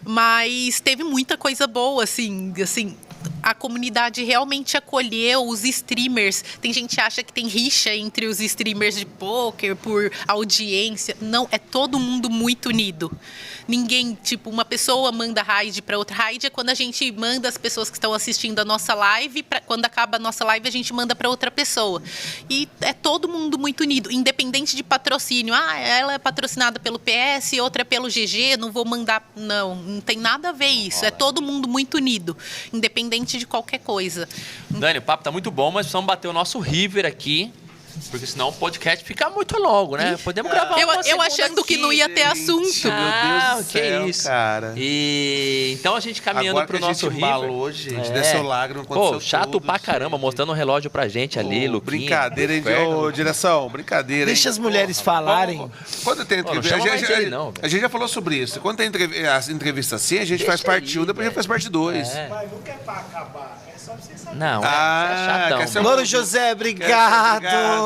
mas teve muita coisa boa, assim, a comunidade realmente acolheu os streamers. Tem gente que acha que tem rixa entre os streamers de poker por audiência. Não, é todo mundo muito unido. Ninguém, tipo, uma pessoa manda raid para outra. Raid é quando a gente manda as pessoas que estão assistindo a nossa live, quando acaba a nossa live a gente manda para outra pessoa. E é todo mundo muito unido, independente de patrocínio. Ah, ela é patrocinada pelo PS, outra é pelo GG, não vou mandar. Não tem nada a ver isso. É todo mundo muito unido, independente de qualquer coisa. Dani, o papo tá muito bom, mas precisamos bater o nosso River aqui, porque senão o podcast fica muito longo, né? Podemos gravar uma Eu segunda achando que aqui. não ia ter assunto. Ah, Meu Deus do que céu, isso. cara. E então a gente caminhando Agora pro que a nosso gente River. embalou hoje, gente, desceu lágrima, Pô, aconteceu chato tudo, pra caramba, gente. mostrando o relógio pra gente ali, Ô, Luquinha. brincadeira, hein? Inferno. Ô, direção, brincadeira, Deixa hein? as mulheres falarem. Quando tem Pô, não entrevista, chama mais ele, não, velho. a gente já falou sobre isso. Quando tem as entrevistas assim, a gente faz parte 1, depois a gente faz parte 2. É. Mas não quer pra acabar, é só pra vocês saberem. Não, Ah, é chatão. quer ser mano. Louro José, obrigado.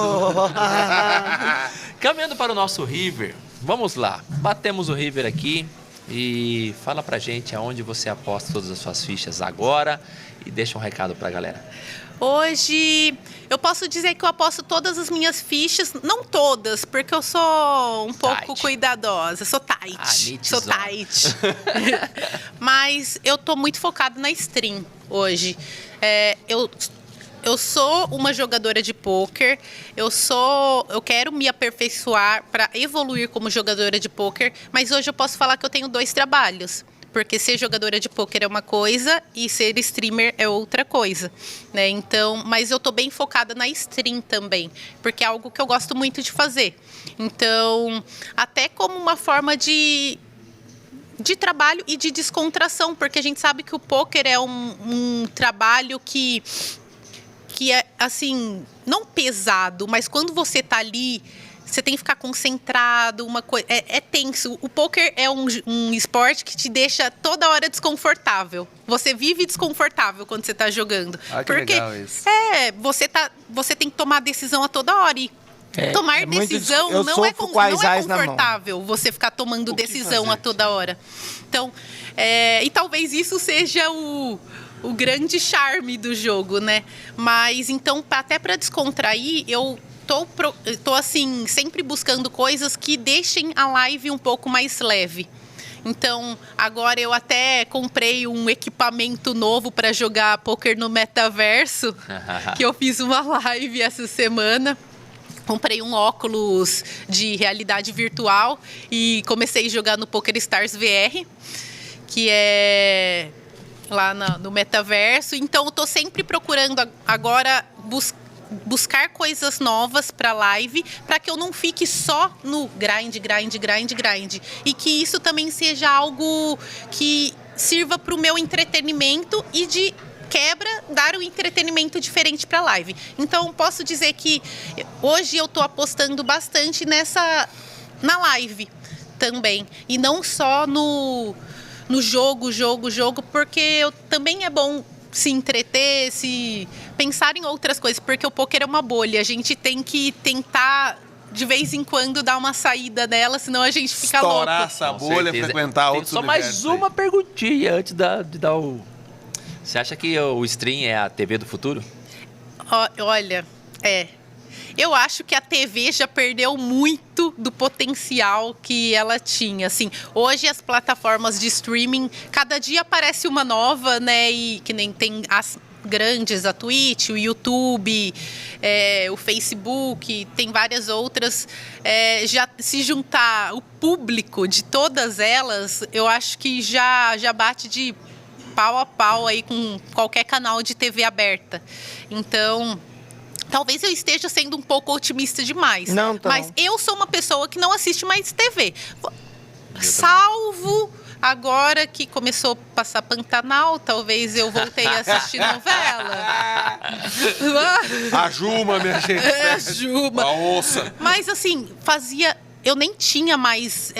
Caminhando para o nosso River, vamos lá. Batemos o River aqui e fala pra gente aonde você aposta todas as suas fichas agora e deixa um recado pra galera. Hoje, eu posso dizer que eu aposto todas as minhas fichas, não todas, porque eu sou um pouco Tight. cuidadosa, sou tight, sou nitzona. tight. Mas eu tô muito focada na stream hoje. Eu sou uma jogadora de pôquer, eu quero me aperfeiçoar para evoluir como jogadora de pôquer, mas hoje eu posso falar que eu tenho 2 trabalhos. Porque ser jogadora de pôquer é uma coisa e ser streamer é outra coisa, né? Então, mas eu tô bem focada na stream também, porque é algo que eu gosto muito de fazer. Então, até como uma forma de trabalho e de descontração, porque a gente sabe que o pôquer é um trabalho que é, assim, não pesado, mas quando você tá ali, você tem que ficar concentrado, uma coisa é tenso. O pôquer é um esporte que te deixa toda hora desconfortável. Você vive desconfortável quando você tá jogando. Ah, que legal isso. Você tem que tomar decisão a toda hora e tomar decisão eu não é sofro com as ais na mão. confortável você ficar tomando O que decisão fazer? a toda hora. Então, e talvez isso seja o grande charme do jogo, né? Mas, então, até para descontrair, eu tô, assim, sempre buscando coisas que deixem a live um pouco mais leve. Então, agora eu até comprei um equipamento novo para jogar poker no metaverso, que eu fiz uma live essa semana. Comprei um óculos de realidade virtual e comecei a jogar no Poker Stars VR, que é lá no metaverso. Então, eu tô sempre procurando agora buscar coisas novas para live, para que eu não fique só no grind. E que isso também seja algo que sirva para o meu entretenimento e de quebra, dar um entretenimento diferente para a live. Então, posso dizer que hoje eu tô apostando bastante na live também. E não só no jogo, porque também é bom se entreter, se pensar em outras coisas, porque o poker é uma bolha. A gente tem que tentar, de vez em quando, dar uma saída dela, senão a gente fica Estourar louco. essa Com bolha, certeza. frequentar Tem outros só mais universos aí. uma perguntinha antes de dar o... Você acha que o stream é a TV do futuro? Olha, eu acho que a TV já perdeu muito do potencial que ela tinha. Assim, hoje as plataformas de streaming, cada dia aparece uma nova, né? E que nem tem as grandes, a Twitch, o YouTube, o Facebook, tem várias outras. Já se juntar o público de todas elas, eu acho que já bate de pau a pau aí com qualquer canal de TV aberta. Então, talvez eu esteja sendo um pouco otimista demais. Não, tá mas não. eu sou uma pessoa que não assiste mais TV. Salvo agora que começou a passar Pantanal, talvez eu voltei a assistir novela. A Juma, minha gente. Juma. A onça. Mas assim, eu nem tinha mais...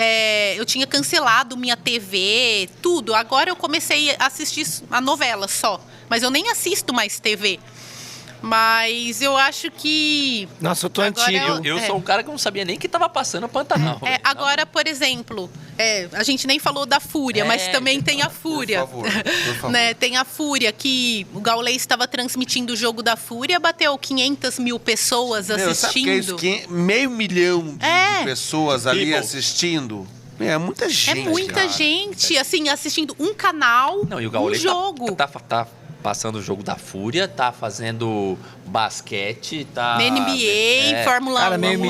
eu tinha cancelado minha TV, tudo. Agora eu comecei a assistir a novela só. Mas eu nem assisto mais TV. Mas eu acho que... Nossa, eu tô Agora antigo. Eu sou um cara que não sabia nem que tava passando Pantanal. Agora, por exemplo, a gente nem falou da Fúria, mas também tem a Fúria. Por favor. Né? Tem a Fúria, que o Gaulês estava transmitindo o jogo da Fúria, bateu 500 mil pessoas Meu, assistindo. sabe que é isso? Meio milhão de pessoas ali People. assistindo. É muita gente. É muita cara. gente, assim, assistindo um canal, Não, e o um Gaulês jogo. tá passando o jogo da Fúria, tá fazendo basquete, tá... Na NBA, Fórmula 1. Cara, meio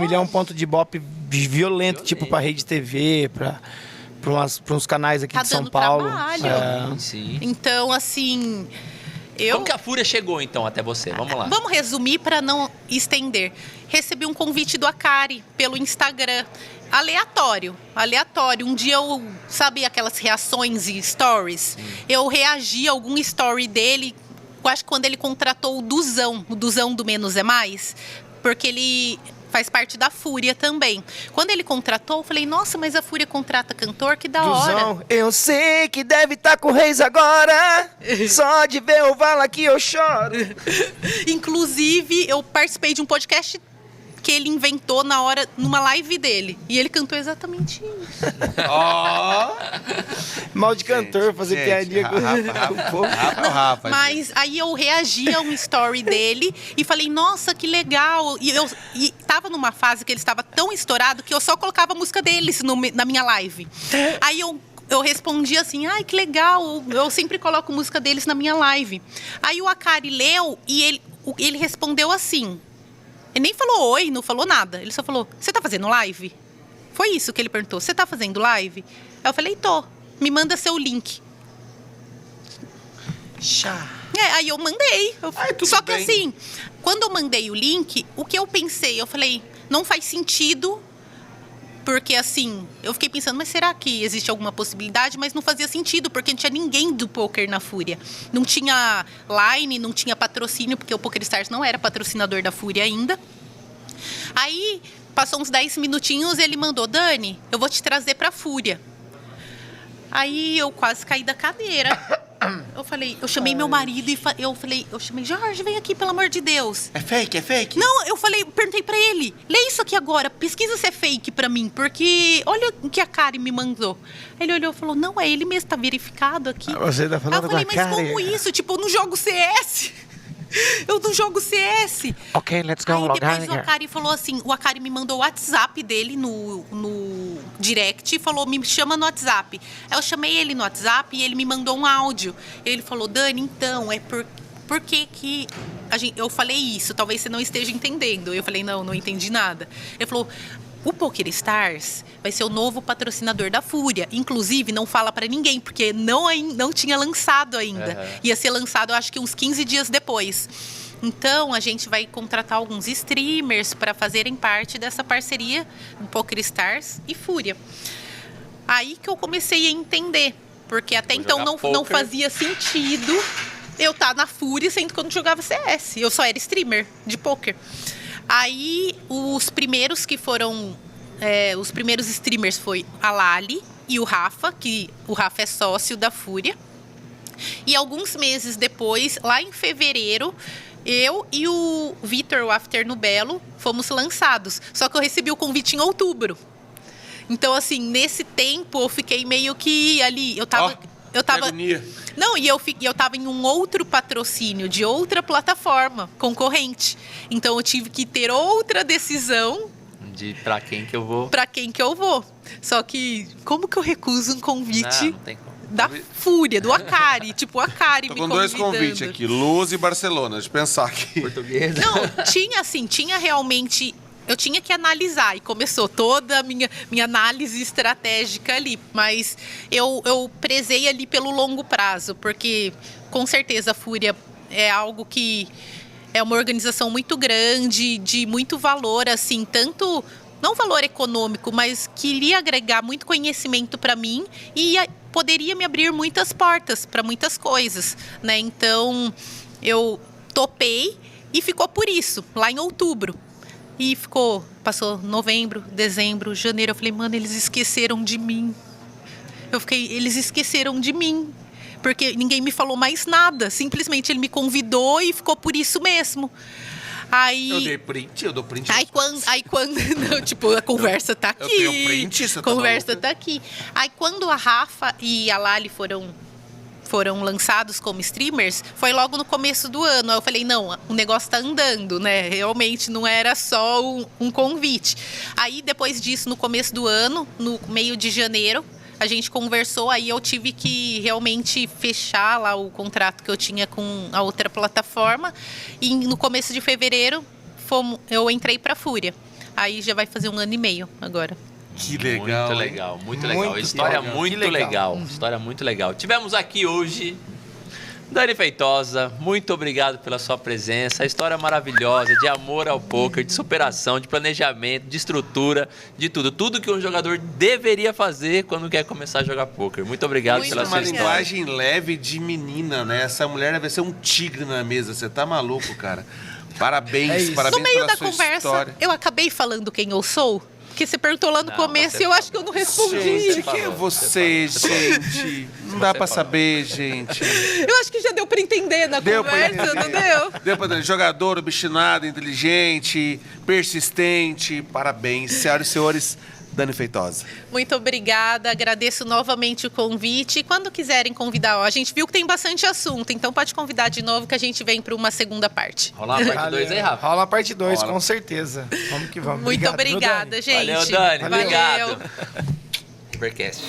milhão ponto de bop violento, tipo pra rede TV, pra uns canais aqui Tá de São dando Paulo. trabalho. Sim. Então, assim... Como que a Fúria chegou, então, até você? Vamos lá. Vamos resumir para não estender. Recebi um convite do Akari pelo Instagram. Aleatório. Um dia sabe aquelas reações e stories? Eu reagi a algum story dele, eu acho que quando ele contratou o Duzão do Menos é Mais, porque ele faz parte da Fúria também. Quando ele contratou, eu falei, nossa, mas a Fúria contrata cantor, que da hora. Duzão, eu sei que deve estar com o Reis agora, só de ver o Vala que eu choro. Inclusive, eu participei de um podcast que ele inventou numa live dele. E ele cantou exatamente isso. Mal de cantor, fazer piadinha com o povo. Rafa. Mas aí eu reagi a um story dele e falei, nossa, que legal. E tava numa fase que ele estava tão estourado que eu só colocava a música deles na minha live. Aí eu respondi assim, ai, que legal, eu sempre coloco música deles na minha live. Aí o Akari leu e ele respondeu assim. Ele nem falou oi, não falou nada. Ele só falou, você tá fazendo live? Foi isso que ele perguntou, você tá fazendo live? Aí eu falei, tô. me manda seu link. Chá. Aí eu mandei. tudo Só que bem. assim, quando eu mandei o link, o que eu pensei? Eu falei, não faz sentido, porque assim, eu fiquei pensando, mas será que existe alguma possibilidade? Mas não fazia sentido, porque não tinha ninguém do poker na Fúria. Não tinha line, não tinha patrocínio, porque o PokerStars não era patrocinador da Fúria ainda. Aí, passou uns 10 minutinhos, ele mandou, Dani, eu vou te trazer pra Fúria. Aí eu quase caí da cadeira. Eu chamei meu marido e eu chamei, Jorge, vem aqui, pelo amor de Deus. É fake? Não, perguntei pra ele, lê isso aqui agora, pesquisa se é fake pra mim, porque olha o que a Kari me mandou. Aí ele olhou e falou, não, é ele mesmo, tá verificado aqui. Você tá falando Aí eu falei, com a mas Kari? como isso? Tipo, eu não jogo CS. Eu não jogo CS. Ok, let's go, Aí log depois on o here. Akari falou assim, o Akari me mandou o WhatsApp dele no direct e falou, me chama no WhatsApp. Aí eu chamei ele no WhatsApp e ele me mandou um áudio. Ele falou, Dani, então, por que eu falei isso? Talvez você não esteja entendendo. Eu falei, não entendi nada. Ele falou, o PokerStars vai ser o novo patrocinador da Fúria. Inclusive, não fala pra ninguém, porque não tinha lançado ainda. Ia ser lançado, eu acho que uns 15 dias depois. Então, a gente vai contratar alguns streamers para fazerem parte dessa parceria do PokerStars e Fúria. Aí que eu comecei a entender, porque até então não fazia sentido eu estar na Fúria, sendo que eu não jogava CS. Eu só era streamer de poker. Aí, os primeiros que foram... os primeiros streamers foi a Lali e o Rafa, que o Rafa é sócio da Fúria. E alguns meses depois, lá em fevereiro, eu e o Vitor, o After no Belo, fomos lançados. Só que eu recebi o convite em outubro. Então, assim, nesse tempo, eu fiquei meio que ali... Eu tava... Não, e eu tava em um outro patrocínio de outra plataforma concorrente. Então eu tive que ter outra decisão De pra quem que eu vou. pra quem que eu vou. Só que como que eu recuso um convite Não tem como. da Fúria, do Akari? Tipo, o Akari Tô me com convidando. 2 convites aqui, Luz e Barcelona. Deixa eu pensar aqui. Português. Não, tinha realmente... Eu tinha que analisar e começou toda a minha análise estratégica ali. Mas eu prezei ali pelo longo prazo, porque com certeza a Fúria é algo que é uma organização muito grande, de muito valor, assim, tanto... Não valor econômico, mas que iria agregar muito conhecimento para mim e poderia me abrir muitas portas para muitas coisas, né? Então, eu topei e ficou por isso, lá em outubro. E passou novembro, dezembro, janeiro. Eu falei, mano, eles esqueceram de mim. Eles esqueceram de mim. Porque ninguém me falou mais nada. Simplesmente ele me convidou e ficou por isso mesmo. Aí... Eu dou print. Aí quando não, tipo, a conversa tá aqui. Eu tenho print, você tá conversa maluco? tá aqui. Aí quando a Rafa e a Lali foram lançados como streamers, foi logo no começo do ano. Aí eu falei, não, o negócio tá andando, né? Realmente não era só um convite. Aí depois disso, no começo do ano, no meio de janeiro, a gente conversou, aí eu tive que realmente fechar lá o contrato que eu tinha com a outra plataforma. E no começo de fevereiro, eu entrei pra Fúria. Aí já vai fazer 1 ano e meio agora. Que legal. Muito hein? legal, muito legal. Muito História legal. muito Que legal. legal. História muito legal. Tivemos aqui hoje Dani Feitosa, muito obrigado pela sua presença. A história maravilhosa de amor ao poker, de superação, de planejamento, de estrutura, de tudo. Tudo que um jogador deveria fazer quando quer começar a jogar poker. Muito obrigado Muito pela Uma sua obrigada. história. linguagem leve de menina, né? Essa mulher deve ser um tigre na mesa. Você tá maluco, cara. Parabéns, É isso. parabéns No meio pela da sua conversa, história. eu acabei falando quem eu sou. Porque você perguntou lá no Não, começo você e eu acho que eu não respondi. Gente, falou, quem é você você, falou. gente? Não dá pra saber, gente. Eu acho que já deu pra entender na Deu pra conversa, não deu? Deu pra entender. Jogador, obstinado, inteligente, persistente. Parabéns, senhoras e senhores. Dani Feitosa. Muito obrigada, agradeço novamente o convite. E quando quiserem convidar, a gente viu que tem bastante assunto, então pode convidar de novo que a gente vem para uma segunda parte. Rolar uma parte 2 aí, Rafa? Rola a parte 2, Rola. com certeza. Vamos que vamos. Muito Obrigado, viu, obrigada, Dani? gente. Valeu, Dani. Valeu. Obrigado. Rivercast.